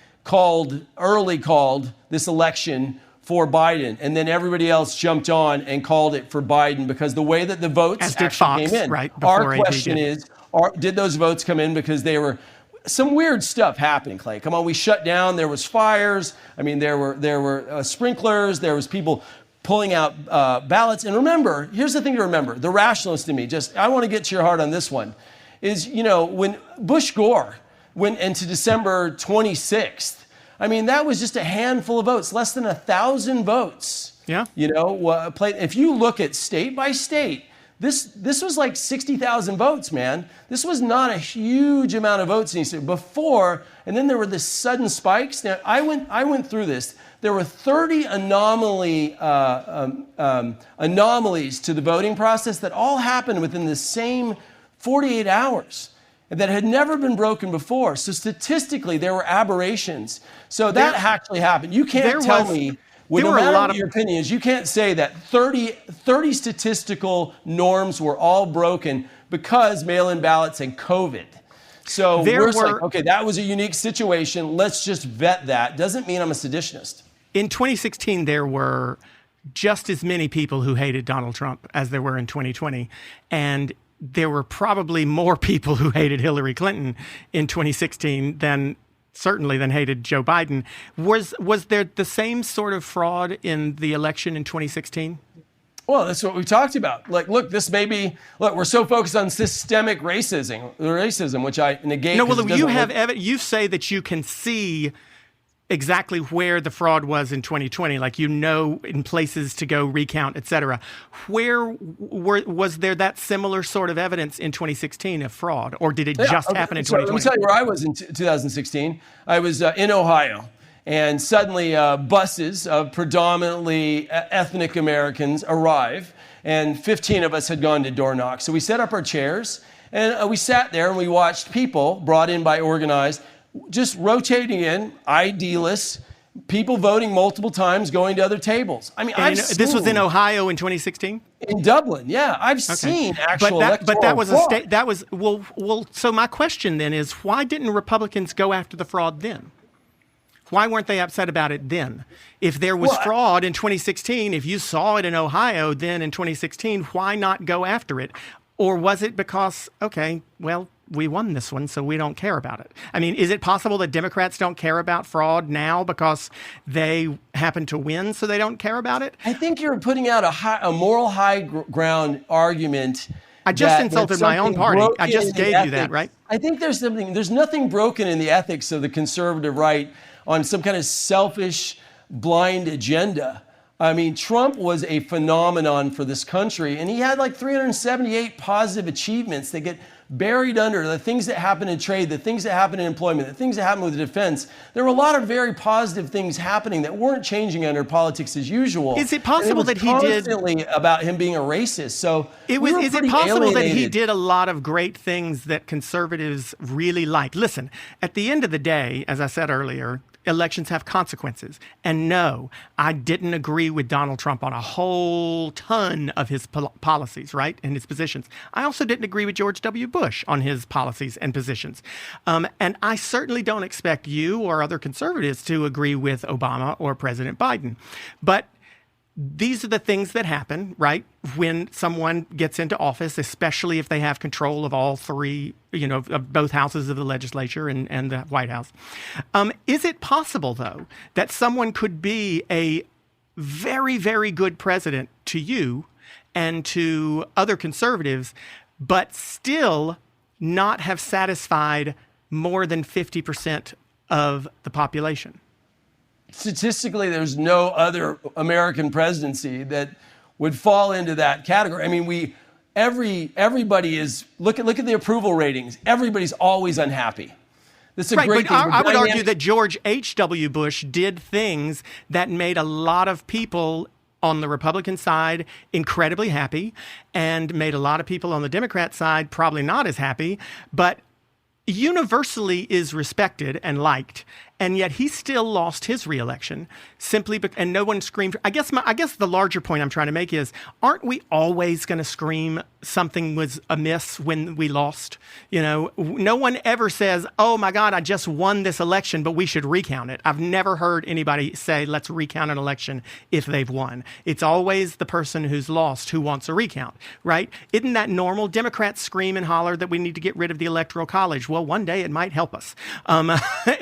early called this election for Biden, and then everybody else jumped on and called it for Biden because the way that the votes actually came in. Right, our question is, did those votes come in because they were some weird stuff happening, Clay? Come on, we shut down. There was fires. There were sprinklers. There was people pulling out ballots. And remember, here's the thing to remember. The rationalist in me, I want to get to your heart on this one, is, when Bush Gore went into December 26th, that was just a handful of votes, less than 1,000 votes. Yeah. If you look at state by state, this was like 60,000 votes, man. This was not a huge amount of votes before, and then there were the sudden spikes. Now, I went through this. There were 30 anomalies to the voting process that all happened within the same 48 hours that had never been broken before. So statistically, there were aberrations. So that actually happened. You can't tell me, no matter what your opinion is, you can't say that 30 statistical norms were all broken because mail-in ballots and COVID. So There we're just were- like, okay, that was a unique situation. Let's just vet that. Doesn't mean I'm a seditionist. In 2016, there were just as many people who hated Donald Trump as there were in 2020. And there were probably more people who hated Hillary Clinton in 2016 than hated Joe Biden. Was there the same sort of fraud in the election in 2016? Well, that's what we talked about. Like, look, we're so focused on systemic racism, which I negate. No, well, you say that you can see exactly where the fraud was in 2020, like in places to go recount, et cetera. Was there that similar sort of evidence in 2016 of fraud, or did it just happen in 2020? Let me tell you where I was in 2016. I was in Ohio, and suddenly buses of predominantly ethnic Americans arrive, and 15 of us had gone to door knock. So we set up our chairs, and we sat there, and we watched people brought in by organized, just rotating in, ID-less, people voting multiple times, going to other tables. I mean, this was in Ohio in 2016? In Dublin, yeah. I've seen actual electoral But that was fraud. a state. That was well. So my question then is, why didn't Republicans go after the fraud then? Why weren't they upset about it then? If there was fraud in 2016, if you saw it in Ohio then in 2016, why not go after it? Or was it because, okay, well, we won this one, so we don't care about it? I mean, is it possible that Democrats don't care about fraud now because they happen to win, so they don't care about it? I think you're putting out a moral high ground argument. I just insulted my own party. I just gave you that, right? I think there's nothing broken in the ethics of the conservative right on some kind of selfish, blind agenda. I mean, Trump was a phenomenon for this country, and he had like 378 positive achievements that get buried under the things that happen in trade, the things that happen in employment, the things that happen with defense. There were a lot of very positive things happening that weren't changing under politics as usual. Is it possible that he did constantly about him being a racist? So is it possible that he did a lot of great things that conservatives really like? Listen, at the end of the day, as I said earlier, elections have consequences. And no, I didn't agree with Donald Trump on a whole ton of his policies, right, and his positions. I also didn't agree with George W. Bush on his policies and positions. And I certainly don't expect you or other conservatives to agree with Obama or President Biden. But these are the things that happen, right, when someone gets into office, especially if they have control of all three, of both houses of the legislature and the White House. Is it possible, though, that someone could be a very, very good president to you and to other conservatives, but still not have satisfied more than 50% of the population? Statistically, there's no other American presidency that would fall into that category. I mean, everybody is look at the approval ratings. Everybody's always unhappy. This is a great thing. I would argue that George H.W. Bush did things that made a lot of people on the Republican side incredibly happy, and made a lot of people on the Democrat side probably not as happy, but universally is respected and liked, and yet he still lost his reelection simply and no one screamed. I guess the larger point I'm trying to make is, aren't we always going to scream something was amiss when we lost? No one ever says, "Oh my God, I just won this election, but we should recount it." I've never heard anybody say, "Let's recount an election" if they've won. It's always the person who's lost who wants a recount, right? Isn't that normal? Democrats scream and holler that we need to get rid of the Electoral College. Well, one day it might help us.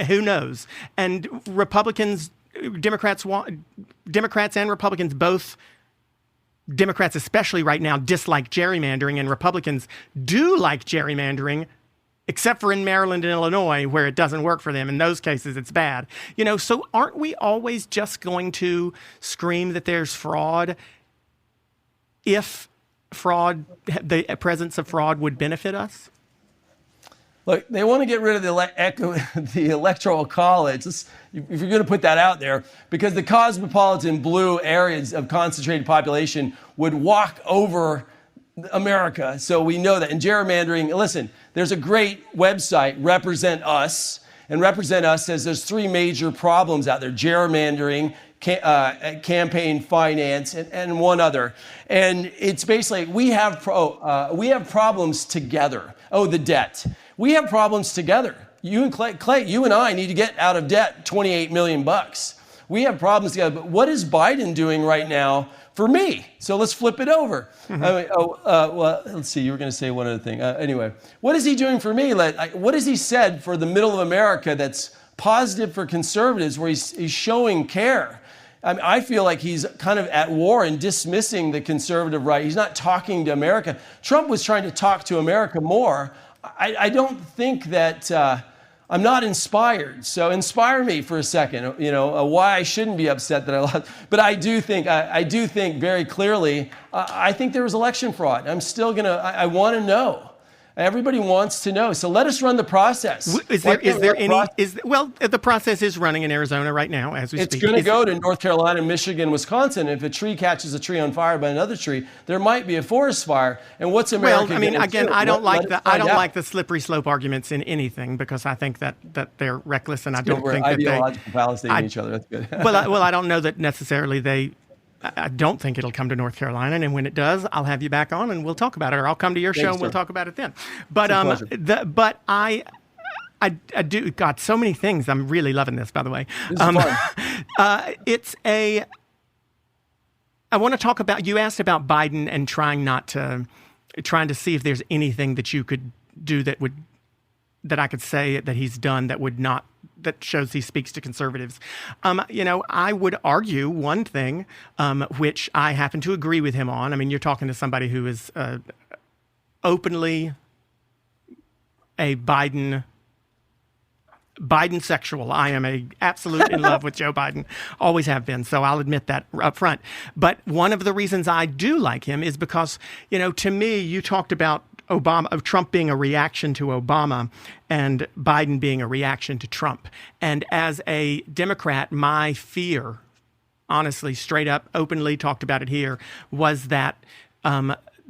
Who knows? And Democrats and Republicans both, Democrats especially right now, dislike gerrymandering, and Republicans do like gerrymandering, except for in Maryland and Illinois, where it doesn't work for them. In those cases, it's bad. So aren't we always just going to scream that there's fraud if the presence of fraud would benefit us? Look, they want to get rid of the Electoral College, if you're going to put that out there, because the cosmopolitan blue areas of concentrated population would walk over America. So we know that. And gerrymandering, listen, there's a great website, Represent Us, and Represent Us says there's three major problems out there: gerrymandering, campaign finance, and one other. And it's basically, we have problems together. Oh, the debt. We have problems together. You and Clay, you and I need to get out of debt $28 million. We have problems together. But what is Biden doing right now for me? So let's flip it over. Well, let's see. You were going to say one other thing. Anyway, what is he doing for me? What has he said for the middle of America that's positive for conservatives, where he's showing care? I mean, I feel like he's kind of at war and dismissing the conservative right. He's not talking to America. Trump was trying to talk to America more. I don't think that I'm not inspired. So inspire me for a second, why I shouldn't be upset that I lost. But I do think very clearly, I think there was election fraud. I want to know. Everybody wants to know. So let us run the process. The process is running in Arizona right now as we speak. It's going to go to North Carolina, Michigan, Wisconsin. If a tree catches a tree on fire by another tree, there might be a forest fire. And what's America? Well, I mean, again, I don't like the slippery slope arguments in anything, because I think that they're reckless, and I don't think that ideological Palestinian each other. That's good. well, I don't know that necessarily I don't think it'll come to North Carolina, and when it does, I'll have you back on and we'll talk about it, or I'll come to your show and we'll talk about it then. But I do got so many things. I'm really loving this, by the way. This is I fun. want to talk about. You asked about Biden and trying to see if there's anything that you could do that I could say that he's done that shows he speaks to conservatives. I would argue one thing, which I happen to agree with him on. I mean, you're talking to somebody who is openly a Biden sexual. I am absolute in love with Joe Biden, always have been. So I'll admit that up front. But one of the reasons I do like him is because, to me, you talked about Trump being a reaction to Obama and Biden being a reaction to Trump. And as a Democrat, my fear, honestly, straight up, openly talked about it here, was that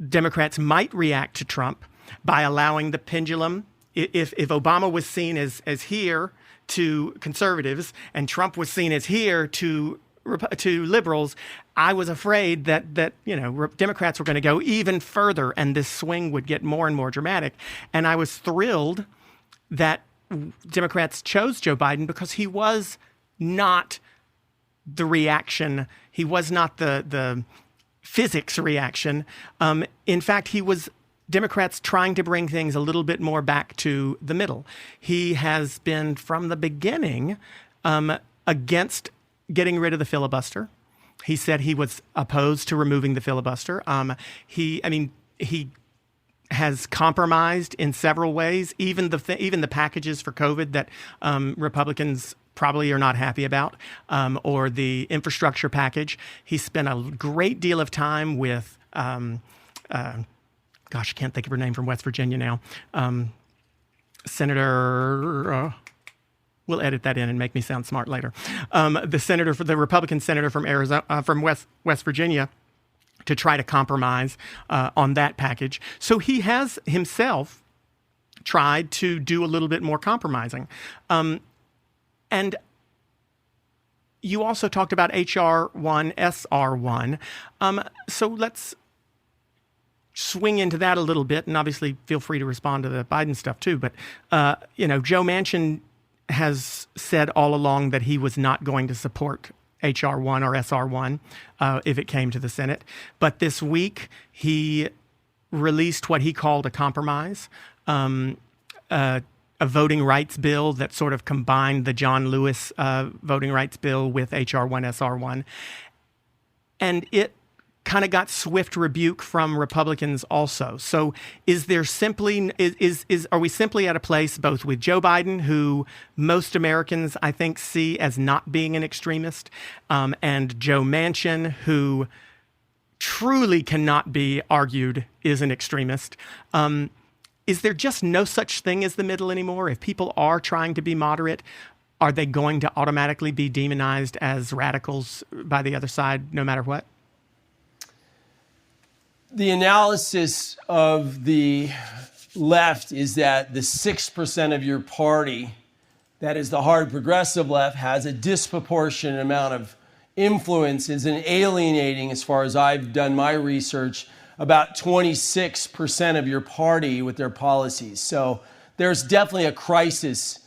Democrats might react to Trump by allowing the pendulum. If Obama was seen as here to conservatives and Trump was seen as here to liberals, I was afraid that Democrats were going to go even further and this swing would get more and more dramatic. And I was thrilled that Democrats chose Joe Biden because he was not the reaction. He was not the physics reaction. In fact, he was Democrats trying to bring things a little bit more back to the middle. He has been from the beginning against getting rid of the filibuster. He said he was opposed to removing the filibuster. He has compromised in several ways, even the packages for COVID that Republicans probably are not happy about, or the infrastructure package. He spent a great deal of time with, I can't think of her name, from West Virginia now, Senator. We'll edit that in and make me sound smart later. The Republican senator from Arizona, from West Virginia, to try to compromise on that package. So he has himself tried to do a little bit more compromising. And you also talked about H.R. 1, S.R. 1. So let's swing into that a little bit, and obviously feel free to respond to the Biden stuff too. But, Joe Manchin has said all along that he was not going to support H.R. 1 or S.R. 1 if it came to the Senate. But this week, he released what he called a compromise, a voting rights bill that sort of combined the John Lewis voting rights bill with H.R. 1, S.R. 1. And it kind of got swift rebuke from Republicans also. So are we simply at a place both with Joe Biden, who most Americans, I think, see as not being an extremist, and Joe Manchin, who truly cannot be argued is an extremist? Is there just no such thing as the middle anymore? If people are trying to be moderate, are they going to automatically be demonized as radicals by the other side, no matter what? The analysis of the left is that the 6% of your party, that is the hard progressive left, has a disproportionate amount of influence, is alienating, as far as I've done my research, about 26% of your party with their policies. So there's definitely a crisis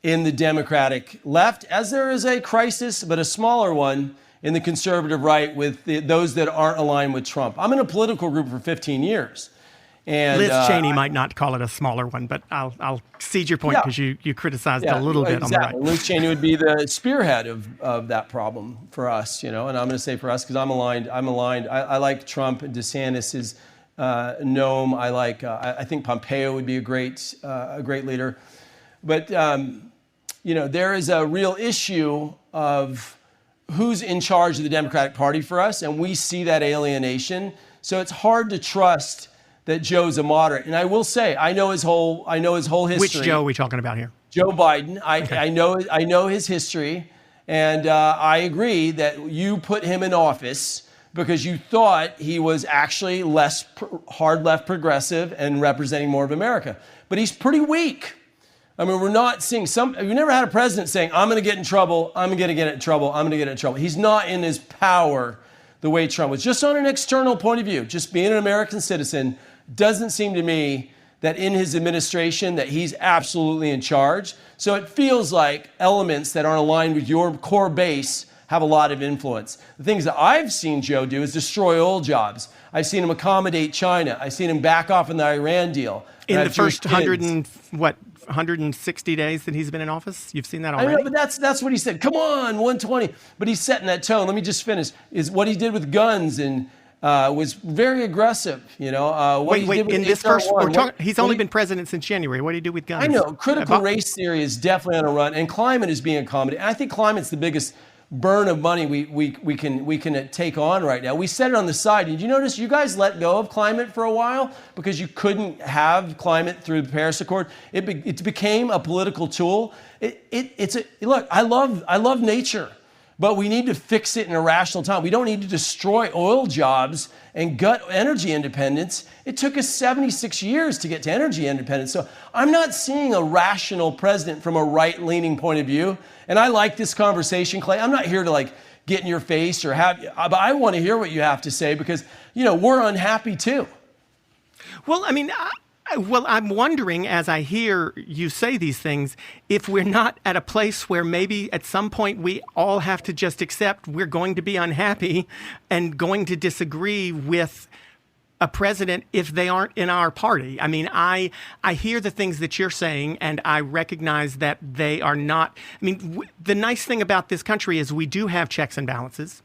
in the Democratic left, as there is a crisis, but a smaller one, in the conservative right with those that aren't aligned with Trump. I'm in a political group for 15 years. And Liz Cheney might not call it a smaller one, but I'll cede your point because you criticized it a little bit on the right. Liz Cheney would be the spearhead of that problem for us, and I'm going to say for us because I'm aligned. I like Trump and DeSantis' Noam. I think Pompeo would be a great leader. But, there is a real issue of who's in charge of the Democratic Party for us, and we see that alienation. So it's hard to trust that Joe's a moderate. And I will say, I know his whole history. Which Joe are we talking about here? Joe Biden. I know his history, and I agree that you put him in office because you thought he was actually less hard left progressive and representing more of America. But he's pretty weak. I mean, we're not seeing you never had a president saying, I'm going to get in trouble, I'm going to get in trouble, I'm going to get in trouble. He's not in his power the way Trump was. Just on an external point of view, just being an American citizen, doesn't seem to me that in his administration that he's absolutely in charge. So it feels like elements that aren't aligned with your core base have a lot of influence. The things that I've seen Joe do is destroy oil jobs. I've seen him accommodate China. I've seen him back off in the Iran deal. In the first 160 days that he's been in office? You've seen that already? I know, but that's what he said. Come on, 120. But he's setting that tone. Let me just finish. Is what he did with guns and was very aggressive. Wait. In this first, he's only been president since January. What did he do with guns? I know. Critical race theory is definitely on a run, and climate is being accommodated. I think climate's the biggest burn of money we can take on right now. We set it on the side. Did you notice you guys let go of climate for a while because you couldn't have climate through the Paris Accord? It became a political tool. Look. I love nature, but we need to fix it in a rational time. We don't need to destroy oil jobs and gut energy independence. It took us 76 years to get to energy independence. So I'm not seeing a rational president from a right-leaning point of view. And I like this conversation, Clay. I'm not here to get in your face but I want to hear what you have to say because, we're unhappy too. Well, I mean, I'm wondering as I hear you say these things, if we're not at a place where maybe at some point we all have to just accept we're going to be unhappy and going to disagree with a president if they aren't in our party. I mean, I hear the things that you're saying, and I recognize that they are not. I mean, the nice thing about this country is we do have checks and balances.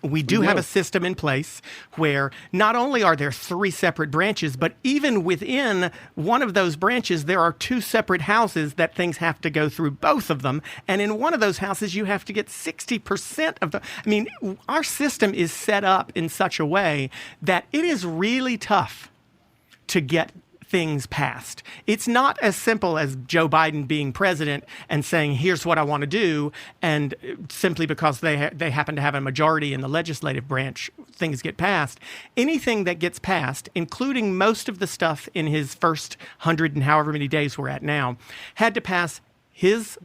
We do have a system in place where not only are there 3 separate branches, but even within one of those branches, there are 2 separate houses that things have to go through both of them. And in one of those houses, you have to get 60% of the. I mean, our system is set up in such a way that it is really tough to get things passed. It's not as simple as Joe Biden being president and saying, here's what I want to do, and simply because they happen to have a majority in the legislative branch, things get passed. Anything that gets passed, including most of the stuff in his first 100 and however many days we're at now, had to pass his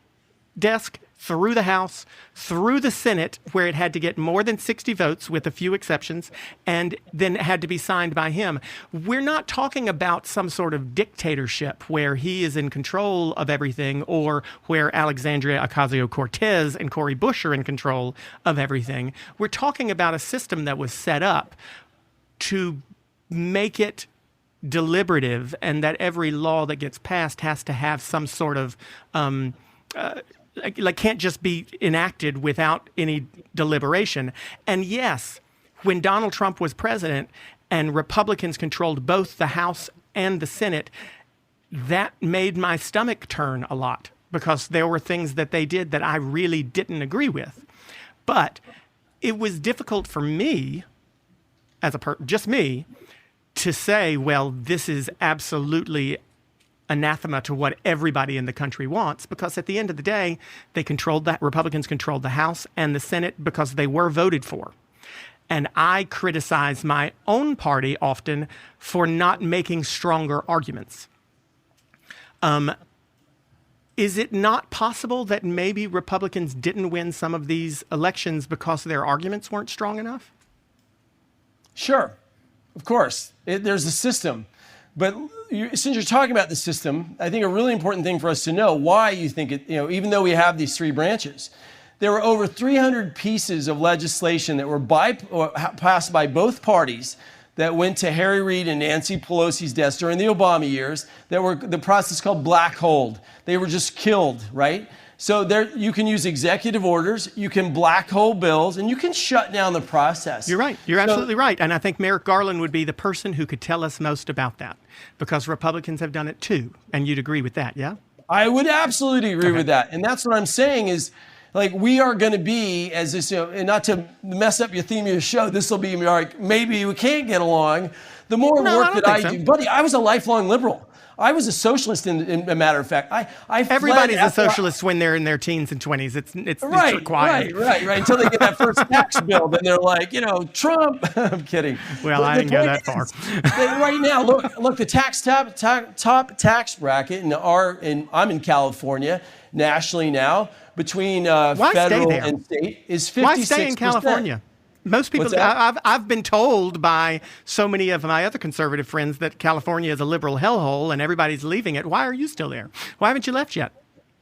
desk, through the House, through the Senate, where it had to get more than 60 votes with a few exceptions, and then it had to be signed by him. We're not talking about some sort of dictatorship where he is in control of everything or where Alexandria Ocasio-Cortez and Cori Bush are in control of everything. We're talking about a system that was set up to make it deliberative and that every law that gets passed has to have some sort of can't just be enacted without any deliberation. And yes, when Donald Trump was president and Republicans controlled both the House and the Senate, that made my stomach turn a lot because there were things that they did that I really didn't agree with. But it was difficult for me, just me, to say, well, this is absolutely anathema to what everybody in the country wants, because at the end of the day, Republicans controlled the House and the Senate because they were voted for. And I criticize my own party often for not making stronger arguments. Is it not possible that maybe Republicans didn't win some of these elections because their arguments weren't strong enough? Sure, of course. There's a system. But, since you're talking about the system, I think a really important thing for us to know why you think it, even though we have these three branches, there were over 300 pieces of legislation that were passed by both parties that went to Harry Reid and Nancy Pelosi's desk during the Obama years that were the process called black hole. They were just killed, right? So there, you can use executive orders, you can black hole bills, and you can shut down the process. You're right. You're absolutely right. And I think Merrick Garland would be the person who could tell us most about that, because Republicans have done it too. And you'd agree with that, yeah? I would absolutely agree with that. And that's what I'm saying is, like, we are going to be, as this, and not to mess up your theme of your show, this will be like, maybe we can't get along. The more work that I do, buddy, I was a lifelong liberal. I was a socialist in a matter of fact. Everybody's a socialist when they're in their teens and 20s. It's required. Right. Until they get that first tax bill, then they're like, Trump. I'm kidding. Well, I didn't go that far. Right now, look, the top tax bracket, and I'm in California, nationally now, between federal and state is 56%. Why stay in California? Most people, I've been told by so many of my other conservative friends that California is a liberal hellhole and everybody's leaving it. Why are you still there? Why haven't you left yet?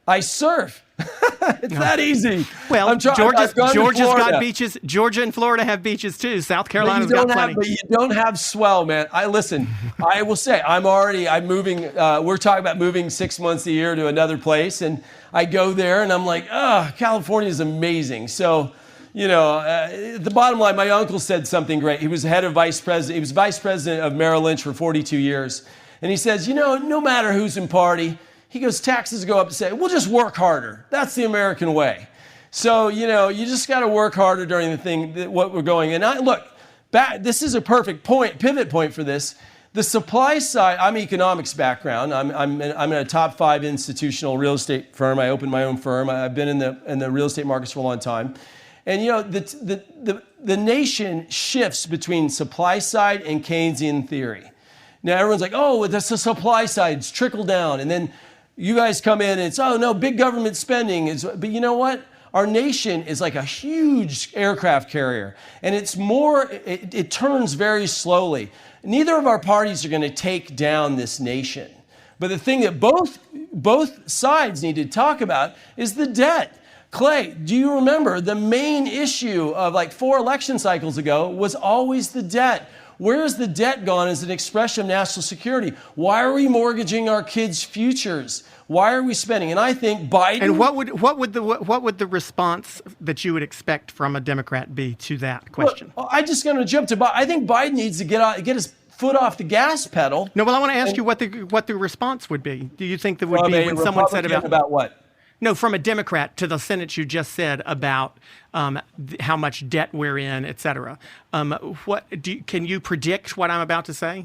I surf. It's that easy. Well, Georgia's got beaches. Georgia and Florida have beaches too. South Carolina's got plenty. But you don't have swell, man. I will say, I'm moving. We're talking about moving 6 months a year to another place. And I go there and I'm like, California is amazing. So, the bottom line, my uncle said something great. He was vice president of Merrill Lynch for 42 years. And he says, no matter who's in party, he goes, taxes go up and say, we'll just work harder. That's the American way. So, you just got to work harder during the thing, what we're going. And this is a perfect pivot point for this. The supply side, I'm economics background. I'm in a top 5 institutional real estate firm. I opened my own firm. I've been in the real estate markets for a long time. And the nation shifts between supply side and Keynesian theory. Now everyone's like, oh, that's the supply side, it's trickle down. And then you guys come in and it's, oh no, big government spending. But you know what? Our nation is like a huge aircraft carrier. And it turns very slowly. Neither of our parties are going to take down this nation. But the thing that both sides need to talk about is the debt. Clay, do you remember the main issue of like 4 election cycles ago was always the debt? Where is the debt gone as an expression of national security? Why are we mortgaging our kids' futures? Why are we spending? And I think Biden. And what would the response that you would expect from a Democrat be to that question? Well, I'm just going to jump to Biden. I think Biden needs to get his foot off the gas pedal. No, well, I want to ask you what the response would be. Do you think that would be when someone said about what? No, from a Democrat to the sentence you just said about how much debt we're in, et cetera. Can you predict what I'm about to say?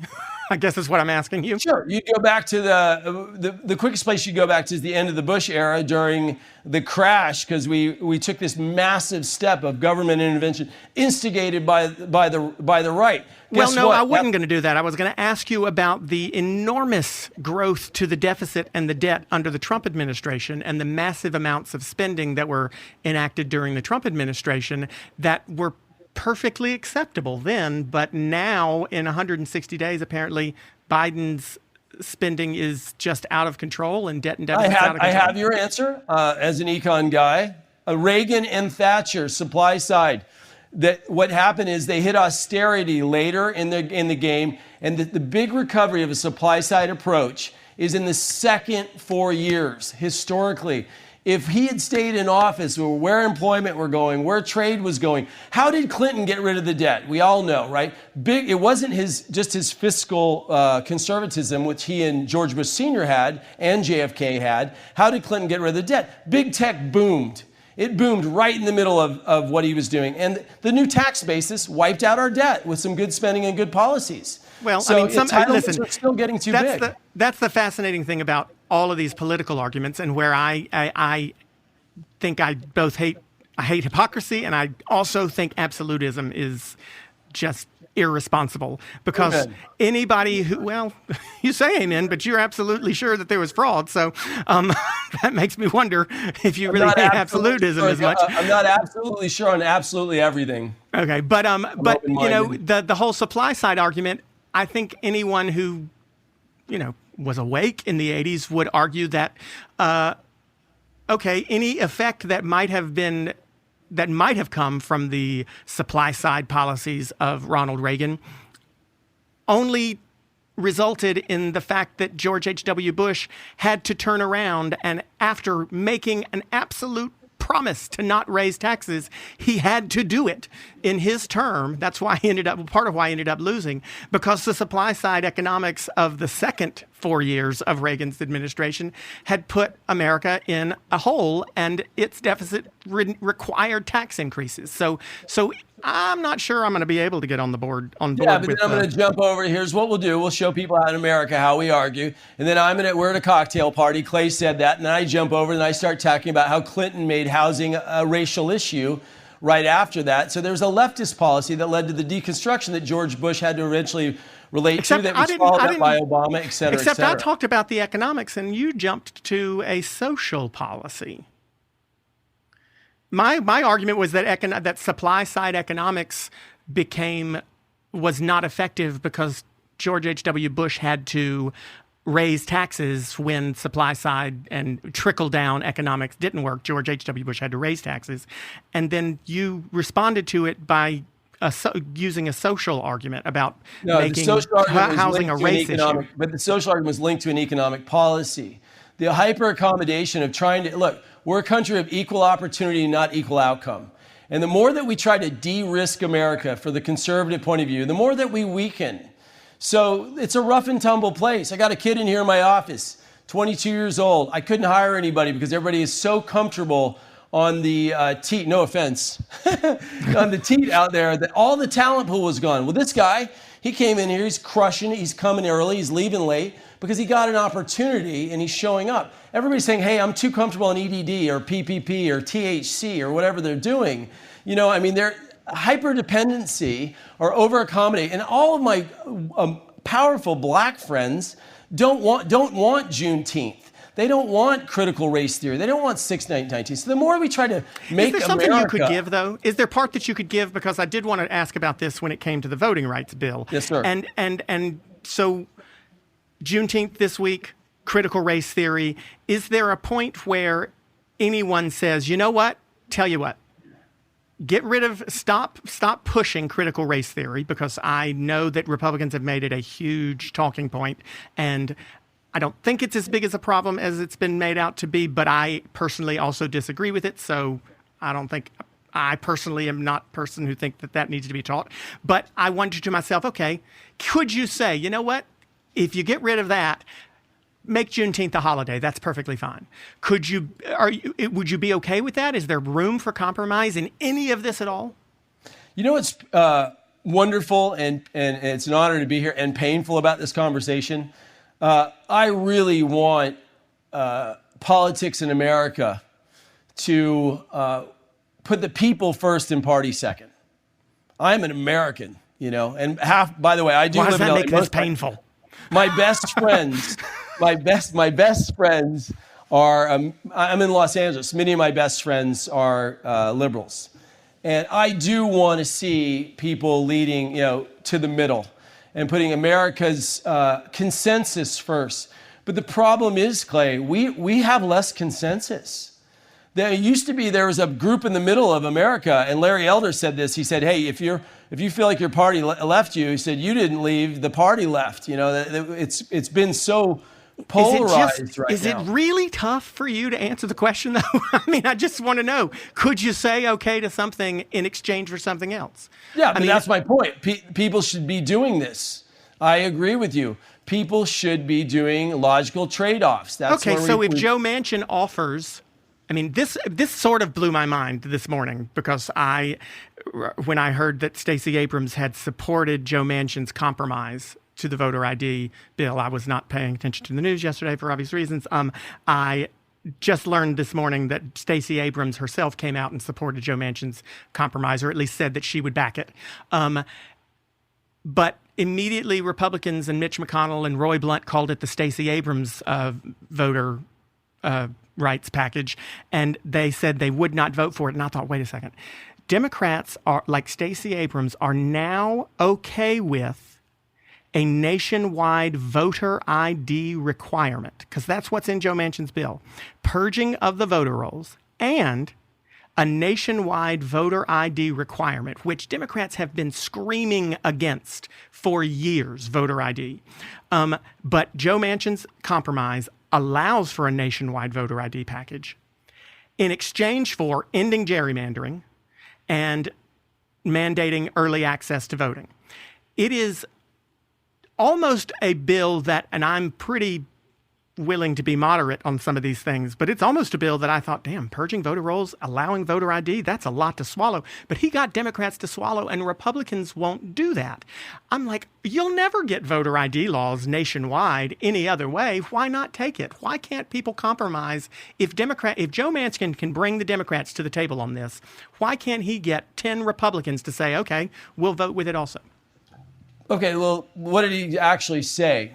I guess that's what I'm asking you. Sure. You go back to the quickest place you go back to is the end of the Bush era during the crash, because we took this massive step of government intervention instigated by the right. Well, no, I wasn't going to do that. I was going to ask you about the enormous growth to the deficit and the debt under the Trump administration and the massive amounts of spending that were enacted during the Trump administration that were perfectly acceptable then, but now in 160 days, apparently, Biden's spending is just out of control and debt and deficit out of control. I have your answer as an econ guy. Reagan and Thatcher, supply side. That what happened is they hit austerity later in the game, and the big recovery of a supply side approach is in the second 4 years historically. If he had stayed in office, where employment were going, where trade was going, how did Clinton get rid of the debt? We all know, right? It wasn't just his fiscal conservatism, which he and George Bush Sr. had and JFK had. How did Clinton get rid of the debt? Big tech boomed. It boomed right in the middle of what he was doing. And the new tax basis wiped out our debt with some good spending and good policies. Well, so listen, are still getting too big. That's the fascinating thing about all of these political arguments, and where I think I hate hypocrisy, and I also think absolutism is just irresponsible, because anybody who, well, you say amen, but you're absolutely sure that there was fraud. So that makes me wonder if you really hate absolutism as much. I'm not absolutely sure on absolutely everything. Okay, but the whole supply side argument, I think anyone who was awake in the 80s would argue that, any effect that might have come from the supply side policies of Ronald Reagan only resulted in the fact that George H.W. Bush had to turn around, and after making an absolute promise to not raise taxes, he had to do it in his term. That's why part of why he ended up losing, because the supply side economics of the second 4 years of Reagan's administration had put America in a hole, and its deficit required tax increases. So I'm not sure I'm going to be able to get on board. Yeah, but then I'm going to jump over. Here's what we'll do. We'll show people out in America how we argue. And then we're at a cocktail party. Clay said that. And then I jump over and I start talking about how Clinton made housing a racial issue right after that. So there's a leftist policy that led to the deconstruction that George Bush had to eventually relate to, that was followed up by Obama, et cetera, Except et cetera. I talked about the economics and you jumped to a social policy. My argument was that supply side economics was not effective because George H.W. Bush had to raise taxes when supply side and trickle down economics didn't work. George H.W. Bush had to raise taxes, and then you responded to it by using a social argument about making housing a race issue. But the social argument was linked to an economic policy. The hyper accommodation of trying to look. We're a country of equal opportunity, not equal outcome. And the more that we try to de-risk America for the conservative point of view, the more that we weaken. So it's a rough and tumble place. I got a kid in here in my office, 22 years old. I couldn't hire anybody because everybody is so comfortable on the teat, no offense, on the teat out there, that all the talent pool was gone. Well, this guy, he came in here, he's crushing it, he's coming early, he's leaving late, because he got an opportunity and he's showing up. Everybody's saying, hey, I'm too comfortable in EDD or PPP or THC or whatever they're doing. They're hyper-dependency or over-accommodate. And all of my powerful black friends don't want Juneteenth. They don't want critical race theory. They don't want 619. So the more we try to make America... Is there something you could give, though? Is there part that you could give? Because I did want to ask about this when it came to the voting rights bill. Yes, sir. And so Juneteenth this week, critical race theory. Is there a point where anyone says, you know what? Tell you what. Stop pushing critical race theory, because I know that Republicans have made it a huge talking point, and I don't think it's as big as a problem as it's been made out to be, but I personally also disagree with it. So I personally am not a person who think that needs to be taught. But I wondered to myself, okay, could you say, you know what? If you get rid of that, make Juneteenth a holiday. That's perfectly fine. Would you be okay with that? Is there room for compromise in any of this at all? It's wonderful and it's an honor to be here, and painful about this conversation. I really want politics in America to put the people first and party second. I'm an American, and by the way, I do live in LA. Why does that make this painful? My best friends, my best friends are, I'm in Los Angeles. Many of my best friends are liberals. And I do want to see people leading, to the middle and putting America's consensus first. But the problem is, Clay, we have less consensus. There was a group in the middle of America, and Larry Elder said this. He said, hey, if you feel like your party left you, he said, you didn't leave, the party left. It's been so polarized right now. Is it really tough for you to answer the question, though? I just want to know, could you say okay to something in exchange for something else? Yeah, that's my point. People should be doing this. I agree with you. People should be doing logical trade-offs. Okay, so if Joe Manchin offers... this sort of blew my mind this morning, because when I heard that Stacey Abrams had supported Joe Manchin's compromise to the voter ID bill, I was not paying attention to the news yesterday for obvious reasons. I just learned this morning that Stacey Abrams herself came out and supported Joe Manchin's compromise, or at least said that she would back it. But immediately Republicans and Mitch McConnell and Roy Blunt called it the Stacey Abrams voter rights package, and they said they would not vote for it. And I thought, wait a second. Democrats are, like Stacey Abrams, are now okay with a nationwide voter ID requirement, because that's what's in Joe Manchin's bill, purging of the voter rolls, and a nationwide voter ID requirement, which Democrats have been screaming against for years, voter ID. But Joe Manchin's compromise allows for a nationwide voter ID package in exchange for ending gerrymandering and mandating early access to voting. It is almost a bill that, and I'm pretty willing to be moderate on some of these things, but it's almost a bill that I thought, damn, purging voter rolls, allowing voter ID, that's a lot to swallow. But he got Democrats to swallow, and Republicans won't do that. I'm like, you'll never get voter ID laws nationwide any other way. Why not take it? Why can't people compromise? If Joe Manchin can bring the Democrats to the table on this, why can't he get 10 Republicans to say, okay, we'll vote with it also? Okay, well, what did he actually say?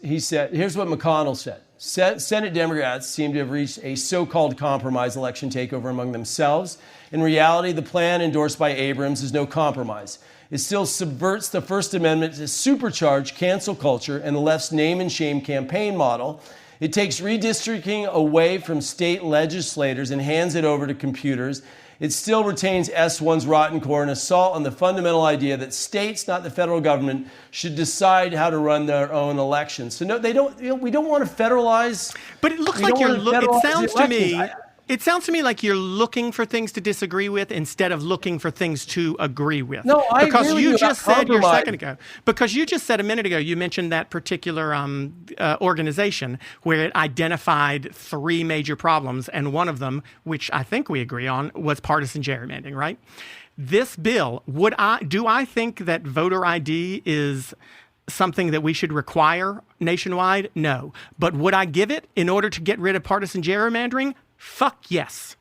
He said, here's what McConnell said. Senate Democrats seem to have reached a so-called compromise election takeover among themselves. In reality, the plan endorsed by Abrams is no compromise. It still subverts the First Amendment to supercharge cancel culture and the left's name and shame campaign model. It takes redistricting away from state legislators and hands it over to computers. It still retains S1's rotten core, an assault on the fundamental idea that states, not the federal government, should decide how to run their own elections. So no, they don't. We don't want to federalize. But it looks like it sounds to me like you're looking for things to disagree with instead of looking for things to agree with. No, I because agree you with just you said about a second ago. Because you just said a minute ago, you mentioned that particular organization where it identified 3 major problems, and one of them, which I think we agree on, was partisan gerrymandering. Right? This bill, do I think that voter ID is something that we should require nationwide? No. But would I give it in order to get rid of partisan gerrymandering? Fuck yes.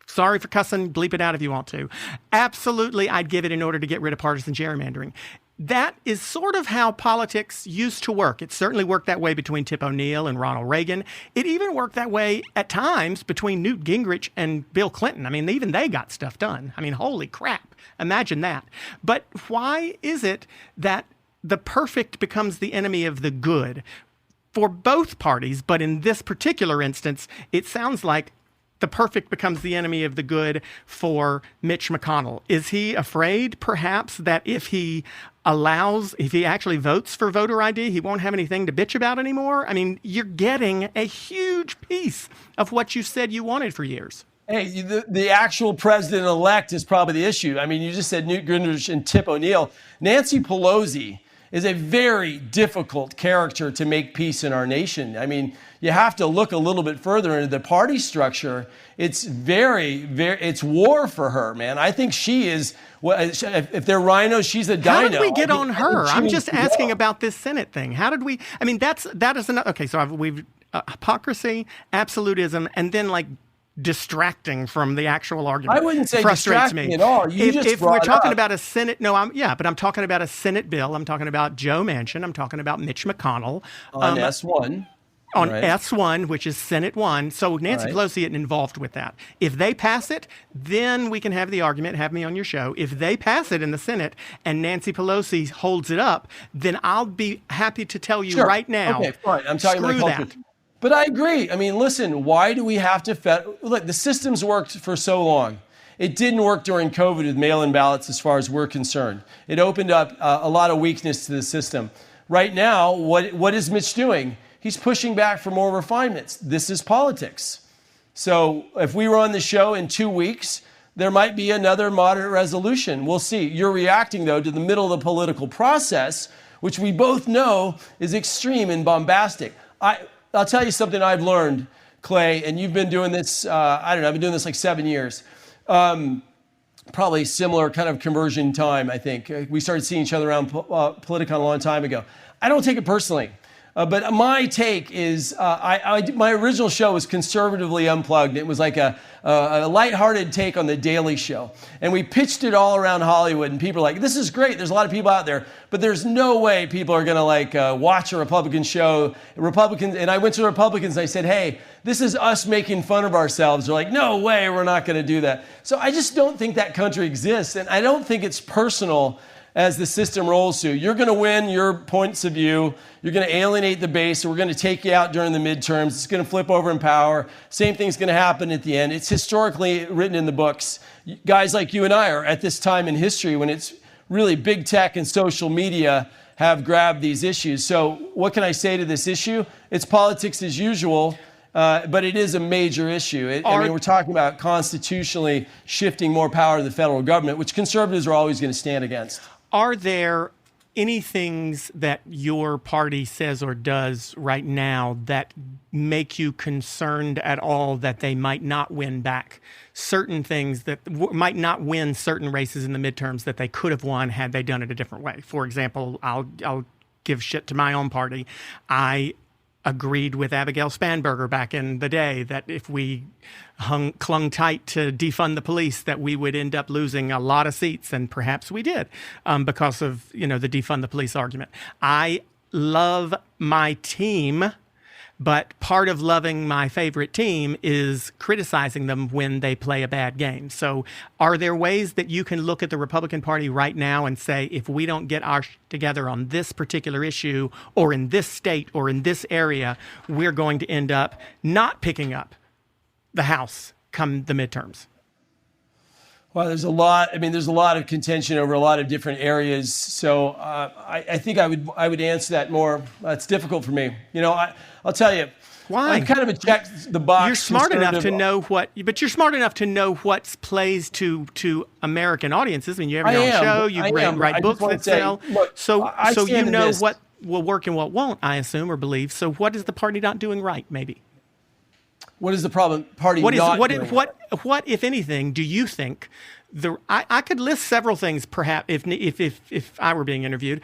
Sorry for cussing, bleep it out if you want to. Absolutely, I'd give it in order to get rid of partisan gerrymandering. That is sort of how politics used to work. It certainly worked that way between Tip O'Neill and Ronald Reagan. It even worked that way at times between Newt Gingrich and Bill Clinton. I mean, even they got stuff done. I mean, holy crap. Imagine that. But why is it that the perfect becomes the enemy of the good for both parties? But in this particular instance, it sounds like the perfect becomes the enemy of the good for Mitch McConnell. Is he afraid, perhaps, that if he actually votes for voter ID, he won't have anything to bitch about anymore? I mean, you're getting a huge piece of what you said you wanted for years. Hey, the actual president-elect is probably the issue. I mean, you just said Newt Gingrich and Tip O'Neill. Nancy Pelosi is a very difficult character to make peace in our nation. I mean, you have to look a little bit further into the party structure. It's it's war for her, man. I think she is, if they're rhinos, she's a dino. How did we get on her? I'm just asking about this Senate thing. How did we, I mean, that is another, okay, so we've hypocrisy, absolutism, and then like distracting from the actual argument. I wouldn't say frustrates distracting me at all. If we're talking about a Senate, but I'm talking about a Senate bill. I'm talking about Joe Manchin. I'm talking about Mitch McConnell. On S1. On S1, which is Senate 1. So Nancy Pelosi isn't involved with that. If they pass it, then we can have the argument, have me on your show. If they pass it in the Senate and Nancy Pelosi holds it up, then I'll be happy to tell you right now. Okay, fine. I'm talking about culture. But I agree. I mean, listen, why do we have to look, the system's worked for so long. It didn't work during COVID with mail-in ballots as far as we're concerned. It opened up a lot of weakness to the system. Right now, what is Mitch doing? He's pushing back for more refinements. This is politics. So if we were on the show in 2 weeks, there might be another moderate resolution. We'll see. You're reacting, though, to the middle of the political process, which we both know is extreme and bombastic. I'll tell you something I've learned, Clay, and you've been doing this, I've been doing this like 7 years. Probably similar kind of conversion time, I think. We started seeing each other around Politicon a long time ago. I don't take it personally. But my take is, my original show was conservatively unplugged. It was like a lighthearted take on The Daily Show. And we pitched it all around Hollywood, and people are like, this is great. There's a lot of people out there, but there's no way people are going to watch a Republican show. And I went to Republicans and I said, hey, this is us making fun of ourselves. They're like, no way, we're not going to do that. So I just don't think that country exists. And I don't think it's personal as the system rolls through. You're going to win your points of view. You're going to alienate the base, so we're going to take you out during the midterms. It's going to flip over in power. Same thing's going to happen at the end. It's historically written in the books. Guys like you and I are at this time in history when it's really big tech and social media have grabbed these issues. So what can I say to this issue? It's politics as usual. But it is a major issue. We're talking about constitutionally shifting more power to the federal government, which conservatives are always going to stand against. Are there any things that your party says or does right now that make you concerned at all that they might not win back? Certain things that might not win certain races in the midterms that they could have won had they done it a different way. For example, I'll give shit to my own party. I agreed with Abigail Spanberger back in the day that if we clung tight to defund the police, that we would end up losing a lot of seats, and perhaps we did because of the defund the police argument. I love my team, but part of loving my favorite team is criticizing them when they play a bad game. So are there ways that you can look at the Republican Party right now and say, if we don't get our together on this particular issue or in this state or in this area, we're going to end up not picking up the House come the midterms? Well, there's a lot of contention over a lot of different areas. So I think I would answer that more. It's difficult for me. I'll tell you. Why? I kind of check the box. You're smart enough to know you're smart enough to know what plays to American audiences. I mean, you have your own show, you write books that sell. So you know what will work and what won't, I assume or believe. So what is the party not doing right, maybe? What is the problem? What, if anything, do you think? I could list several things, perhaps, if I were being interviewed.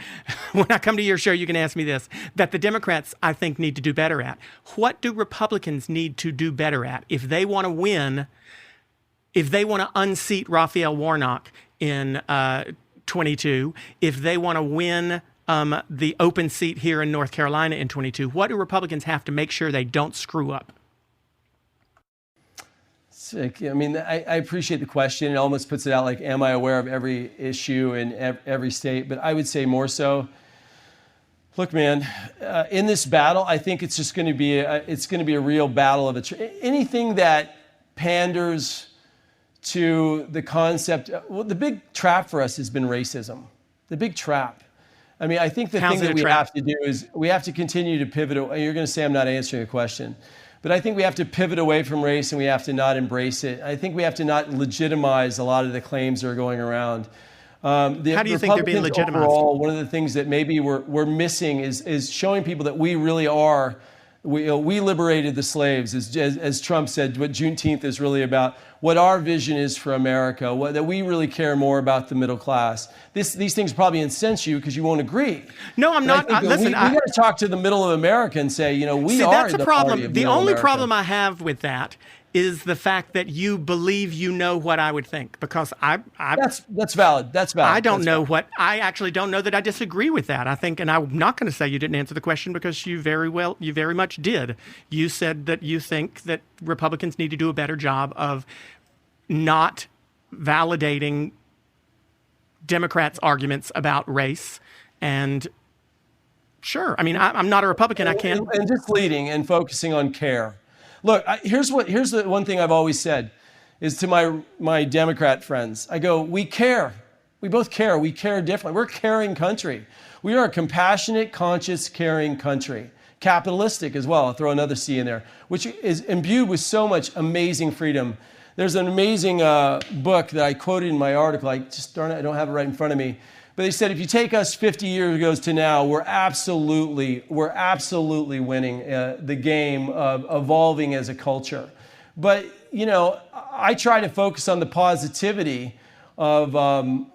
When I come to your show, you can ask me this, that the Democrats, I think, need to do better at. What do Republicans need to do better at if they want to win, if they want to unseat Raphael Warnock in 22, if they want to win the open seat here in North Carolina in 22? What do Republicans have to make sure they don't screw up? I appreciate the question. It almost puts it out like, am I aware of every issue in every state? But I would say more so. Look, man, in this battle, I think it's just going to be a real battle of anything that panders to the concept. Well, the big trap for us has been racism. The big trap. I think the thing that we have to do is we have to continue to pivot. You're going to say I'm not answering a question. But I think we have to pivot away from race and we have to not embrace it. I think we have to not legitimize a lot of the claims that are going around. How do you think they're being legitimized? Overall, one of the things that maybe we're missing is showing people that we really are. We liberated the slaves, as Trump said, what Juneteenth is really about, what our vision is for America, that we really care more about the middle class. These things probably incense you because you won't agree. No, I'm not. Listen, we got to talk to the middle of America and say, we are that's the a problem. party of The middle only America. problem I have with that is the fact that you believe you know what I would think, because that's valid. That's valid. I actually don't know that I disagree with that. I think, and I'm not going to say you didn't answer the question because you very much did. You said that you think that Republicans need to do a better job of not validating Democrats' arguments about race. And sure, I'm not a Republican. I can't. And just leading and focusing on care. Look, here's the one thing I've always said is to my Democrat friends. I go, we care. We both care. We care differently. We're a caring country. We are a compassionate, conscious, caring country. Capitalistic as well. I'll throw another C in there, which is imbued with so much amazing freedom. There's an amazing book that I quoted in my article. I don't have it right in front of me. But they said, if you take us 50 years ago to now, we're absolutely winning the game of evolving as a culture. But, I try to focus on the positivity of,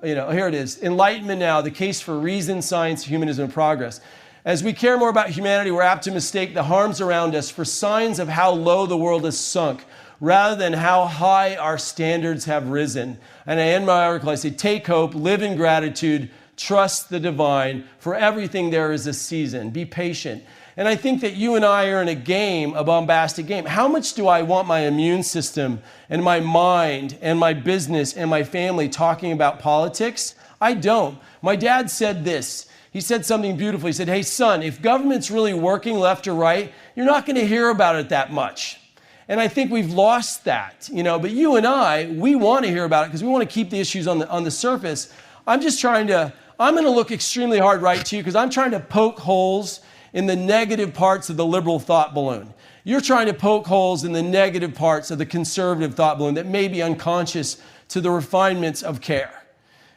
here it is. Enlightenment now, the case for reason, science, humanism, and progress. As we care more about humanity, we're apt to mistake the harms around us for signs of how low the world has sunk, rather than how high our standards have risen. And I end my article, I say, take hope, live in gratitude, trust the divine. For everything there is a season. Be patient. And I think that you and I are in a game, a bombastic game. How much do I want my immune system and my mind and my business and my family talking about politics? I don't. My dad said this. He said something beautiful. He said, hey, son, if government's really working left or right, you're not going to hear about it that much. And I think we've lost that, but you and I, we want to hear about it because we want to keep the issues on the surface. I'm going to look extremely hard right to you because I'm trying to poke holes in the negative parts of the liberal thought balloon. You're trying to poke holes in the negative parts of the conservative thought balloon that may be unconscious to the refinements of care.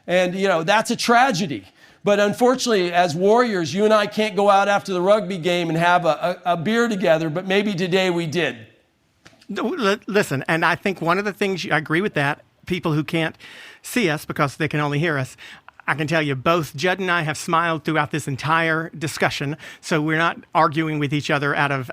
And, that's a tragedy. But unfortunately, as warriors, you and I can't go out after the rugby game and have a beer together, but maybe today we did. Listen, and I think one of the things, I agree with that, people who can't see us because they can only hear us, I can tell you both Judd and I have smiled throughout this entire discussion, so we're not arguing with each other out of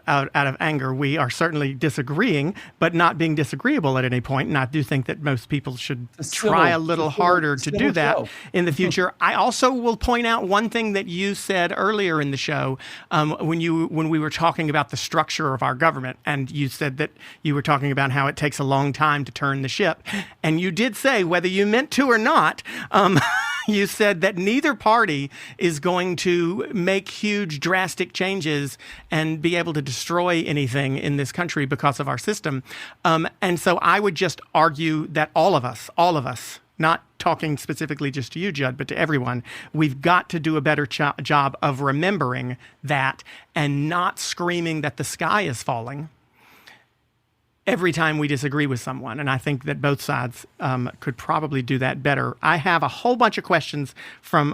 anger. We are certainly disagreeing, but not being disagreeable at any point. And I do think that most people should try a little harder to do that in the future. I also will point out one thing that you said earlier in the show when we were talking about the structure of our government, and you said that you were talking about how it takes a long time to turn the ship, and you did say, whether you meant to or not, you said that neither party is going to make huge, drastic changes and be able to destroy anything in this country because of our system. And so I would just argue that all of us, not talking specifically just to you, Judd, but to everyone, we've got to do a better job of remembering that and not screaming that the sky is falling every time we disagree with someone. And I think that both sides could probably do that better. I have a whole bunch of questions from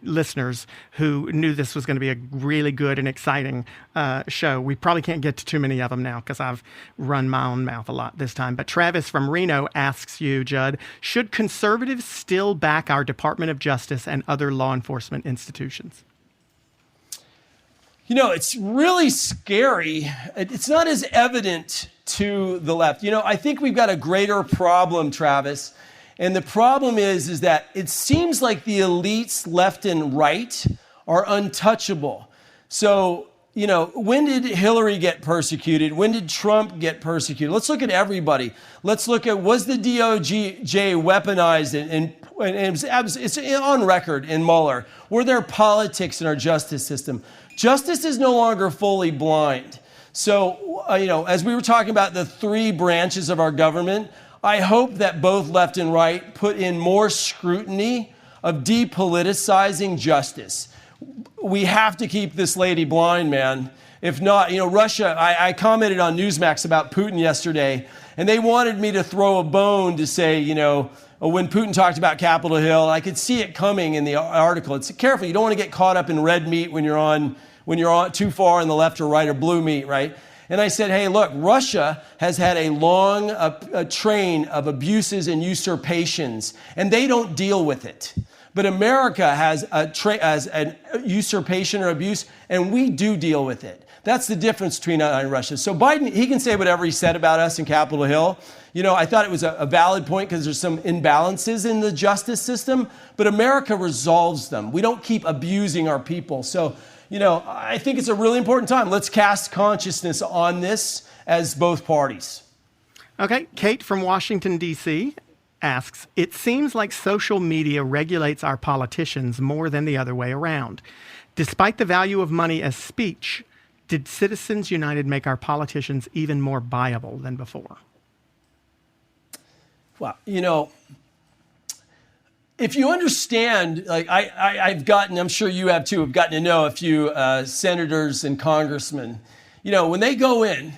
listeners who knew this was going to be a really good and exciting show. We probably can't get to too many of them now because I've run my own mouth a lot this time. But Travis from Reno asks you, Judd, should conservatives still back our Department of Justice and other law enforcement institutions? It's really scary. It's not as evident to the left. I think we've got a greater problem, Travis. And the problem is that it seems like the elites left and right are untouchable. So, when did Hillary get persecuted? When did Trump get persecuted? Let's look at everybody. Let's look at, was the DOJ weaponized and it's on record in Mueller? Were there politics in our justice system? Justice is no longer fully blind. So, as we were talking about the three branches of our government, I hope that both left and right put in more scrutiny of depoliticizing justice. We have to keep this lady blind, man. If not, Russia, I commented on Newsmax about Putin yesterday, and they wanted me to throw a bone to say, when Putin talked about Capitol Hill, I could see it coming in the article. It's careful. You don't want to get caught up in red meat when you're on too far on the left or right, or blue meat, right? And I said, hey, look, Russia has had a long train of abuses and usurpations, and they don't deal with it. But America has an usurpation or abuse, and we do deal with it. That's the difference between us and Russia. So Biden, he can say whatever he said about us in Capitol Hill. I thought it was a valid point because there's some imbalances in the justice system, but America resolves them. We don't keep abusing our people. So, I think it's a really important time. Let's cast consciousness on this as both parties. Okay, Kate from Washington, D.C. asks, it seems like social media regulates our politicians more than the other way around. Despite the value of money as speech, did Citizens United make our politicians even more viable than before? Well, if you understand, like I've gotten, I'm sure you have too, have gotten to know a few senators and congressmen. When they go in,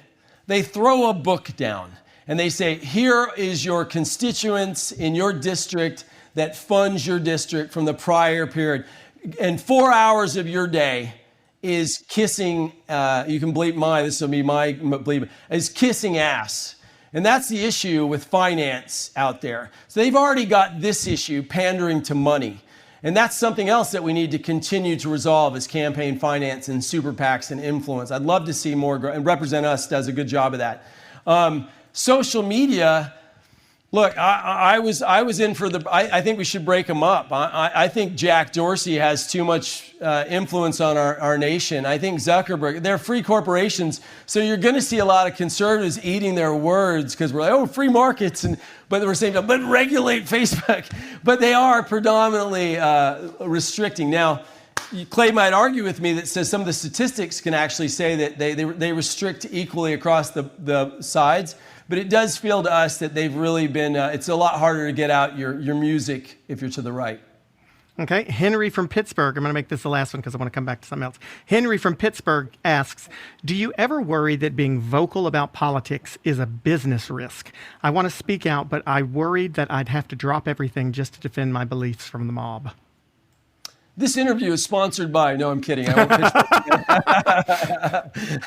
they throw a book down and they say, here is your constituents in your district that funds your district from the prior period. And 4 hours of your day is kissing, you can bleep this will be my bleep, is kissing ass. And that's the issue with finance out there. So they've already got this issue, pandering to money. And that's something else that we need to continue to resolve is campaign finance and super PACs and influence. I'd love to see more, and Represent Us does a good job of that. Social media, Look, I was in for the. I think we should break them up. I think Jack Dorsey has too much influence on our nation. I think Zuckerberg. They're free corporations, so you're going to see a lot of conservatives eating their words because we're like, oh, free markets, but we're saying, but regulate Facebook. But they are predominantly restricting. Now, Clay might argue with me that says some of the statistics can actually say that they restrict equally across the sides. But it does feel to us that they've really been, it's a lot harder to get out your music if you're to the right. Okay, Henry from Pittsburgh. I'm going to make this the last one because I want to come back to something else. Henry from Pittsburgh asks, do you ever worry that being vocal about politics is a business risk? I want to speak out, but I worried that I'd have to drop everything just to defend my beliefs from the mob. This interview is sponsored by, no, I'm kidding. I won't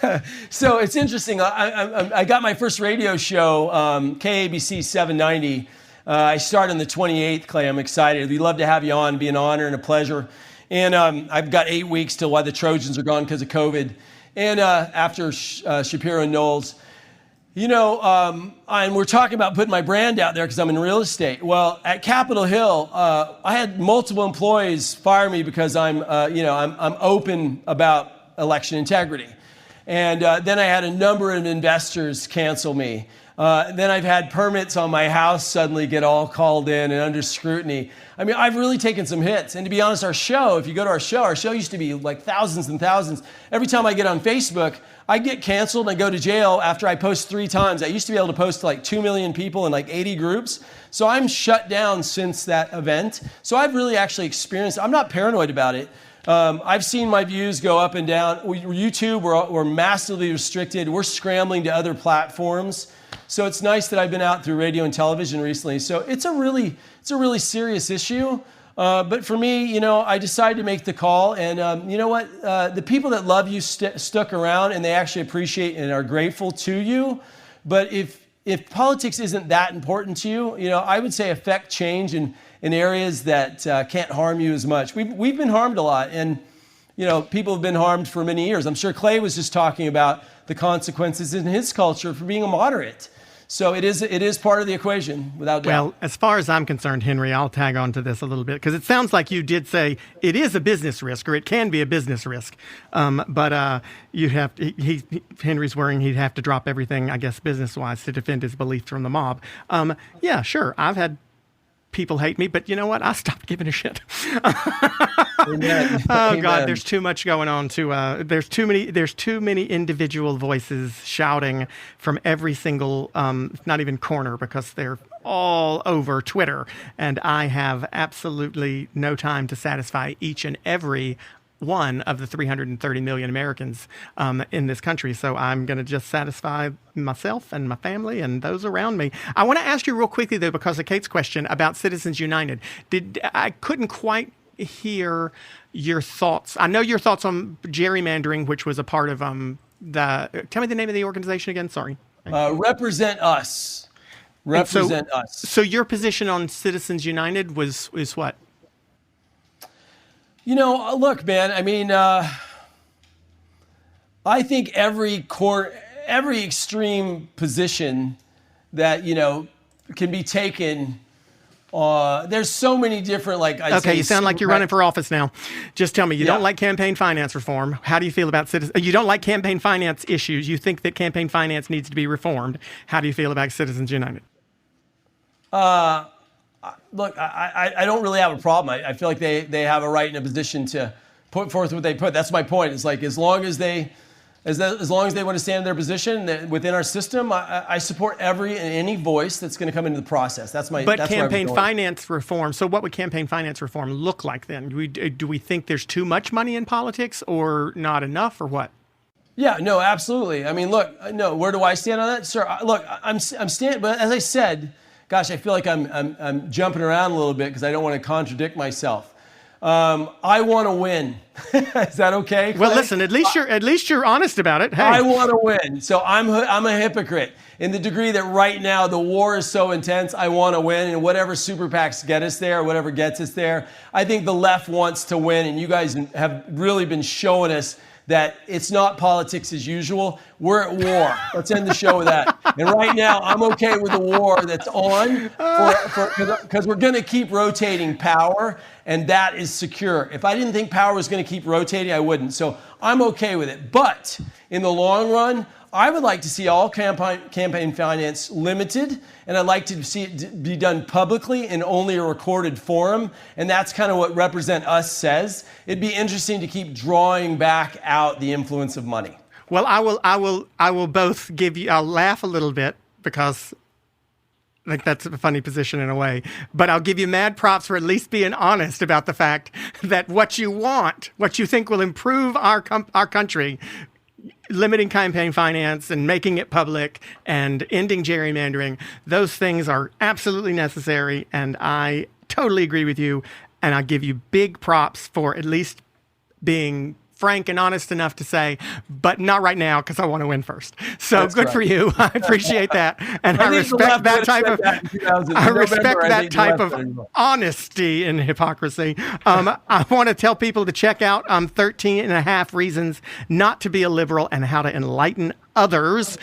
pitch. So it's interesting. I got my first radio show, KABC 790. I start on the 28th, Clay. I'm excited. We'd love to have you on. It'd be an honor and a pleasure. And I've got 8 weeks till why the Trojans are gone because of COVID. And after Shapiro and Knowles. You know, and we're talking about putting my brand out there because I'm in real estate. Well, at Capitol Hill, I had multiple employees fire me because I'm open about election integrity. And then I had a number of investors cancel me. Then I've had permits on my house suddenly get all called in and under scrutiny. I mean, I've really taken some hits. And to be honest, our show, if you go to our show used to be like thousands and thousands. Every time I get on Facebook, I get canceled and I go to jail after I post 3 times. I used to be able to post to like 2 million people in like 80 groups. So I'm shut down since that event. So I've really actually experienced, I'm not paranoid about it. I've seen my views go up and down. YouTube, we're massively restricted. We're scrambling to other platforms. So it's nice that I've been out through radio and television recently. So it's a really serious issue. But for me, you know, I decided to make the call. And you know what? The people that love you stuck around and they actually appreciate and are grateful to you. But if politics isn't that important to you, you know, I would say affect change in areas that can't harm you as much. We've been harmed a lot. And, you know, people have been harmed for many years. I'm sure Clay was just talking about the consequences in his culture for being a moderate. So it is part of the equation, without doubt. Well, as far as I'm concerned, Henry, I'll tag on to this a little bit because it sounds like you did say it is a business risk, or it can be a business risk. But you have Henry's worrying he'd have to drop everything, I guess, business-wise, to defend his beliefs from the mob. Yeah, sure, I've had people hate me, but you know what? I stopped giving a shit. Amen. Oh Amen. God, there's too much going on. There's too many individual voices shouting from every single, not even corner, because they're all over Twitter, and I have absolutely no time to satisfy each and every one of the 330 million Americans in this country. So I'm going to just satisfy myself and my family and those around me. I want to ask you real quickly, though, because of Kate's question about Citizens United. I couldn't quite hear your thoughts. I know your thoughts on gerrymandering, which was a part of tell me the name of the organization again. Sorry. Represent Us. Represent Us. So your position on Citizens United is what? You know, look, man, I mean, I think every extreme position that, you know, can be taken, there's so many different, like, you sound like you're running for office now. Just tell me, you don't like campaign finance reform. How do you feel about you don't like campaign finance issues. You think that campaign finance needs to be reformed. How do you feel about Citizens United? Look, I don't really have a problem. I feel like they have a right and a position to put forth what they put. That's my point. It's like as long as they want to stand in their position within our system, I support every and any voice that's going to come into the process. That's campaign finance reform. So what would campaign finance reform look like then? Do we think there's too much money in politics or not enough or what? Yeah, no, absolutely. I mean, look, no, where do I stand on that? Sir, look, I'm standing, but as I said, gosh, I feel like I'm jumping around a little bit because I don't want to contradict myself. I want to win. Is that okay, Clay? Well, listen. At least you're honest about it. Hey. I want to win, so I'm a hypocrite in the degree that right now the war is so intense. I want to win, and whatever super PACs get us there, whatever gets us there, I think the left wants to win, and you guys have really been showing us that it's not politics as usual. We're at war. Let's end the show with that. And right now, I'm okay with the war that's on because we're going to keep rotating power, and that is secure. If I didn't think power was going to keep rotating, I wouldn't. So I'm okay with it. But in the long run, I would like to see all campaign finance limited, and I'd like to see it be done publicly in only a recorded forum, and that's kind of what Represent Us says. It'd be interesting to keep drawing back out the influence of money. Well, I will both give you. I'll laugh a little bit because I think that's a funny position in a way, but I'll give you mad props for at least being honest about the fact that what you want, what you think will improve our country, limiting campaign finance and making it public and ending gerrymandering, those things are absolutely necessary. And I totally agree with you. And I give you big props for at least being frank and honest enough to say, but not right now because I want to win first. So that's good for you. I appreciate that. And I respect that type of honesty and hypocrisy. I want to tell people to check out 13 and a half Reasons Not to Be a Liberal and How to Enlighten Others.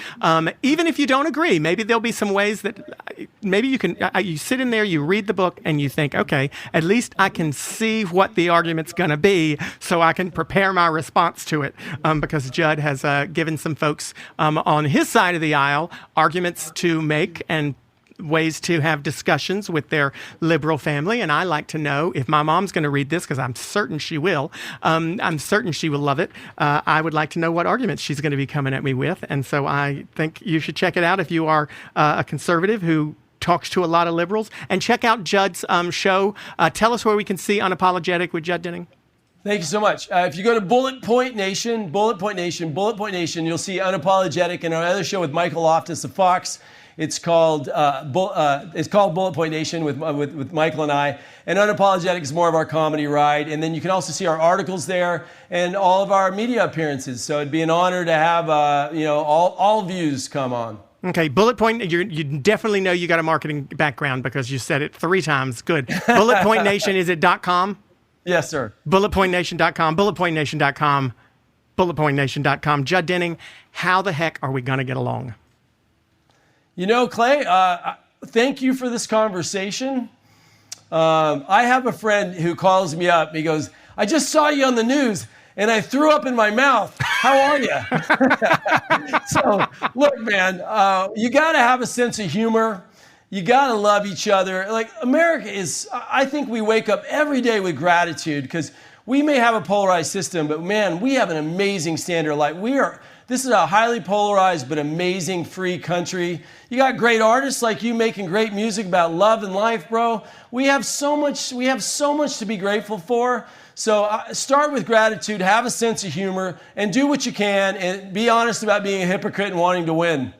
Even if you don't agree, maybe there'll be some ways that maybe you can, you sit in there, you read the book and you think, okay, at least I can see what the argument's going to be so I can prepare my response to it. Because Judd has given some folks on his side of the aisle arguments to make and ways to have discussions with their liberal family. And I like to know if my mom's going to read this, because I'm certain she will. I'm certain she will love it. I would like to know what arguments she's going to be coming at me with. And so I think you should check it out if you are a conservative who talks to a lot of liberals. And check out Judd's show. Tell us where we can see Unapologetic with Judd Denning. Thank you so much. If you go to Bullet Point Nation, you'll see Unapologetic and our other show with Michael Loftus of Fox. It's called Bullet Point Nation with Michael and I. And Unapologetic is more of our comedy ride. And then you can also see our articles there and all of our media appearances. So it'd be an honor to have all views come on. Okay, Bullet Point, you definitely know you got a marketing background because you said it 3 times. Good. Bullet Point Nation, is it .com? Yes, sir. BulletPointNation.com, BulletPointNation.com, BulletPointNation.com. Judd Denning, how the heck are we going to get along? You know, Clay, thank you for this conversation. I have a friend who calls me up. He goes, I just saw you on the news and I threw up in my mouth. How are you? So, look, man, you got to have a sense of humor. You got to love each other. Like, America is, I think we wake up every day with gratitude because we may have a polarized system, but man, we have an amazing standard of life. This is a highly polarized but amazing free country. You got great artists like you making great music about love and life, bro. We have so much to be grateful for. So start with gratitude, have a sense of humor, and do what you can, and be honest about being a hypocrite and wanting to win.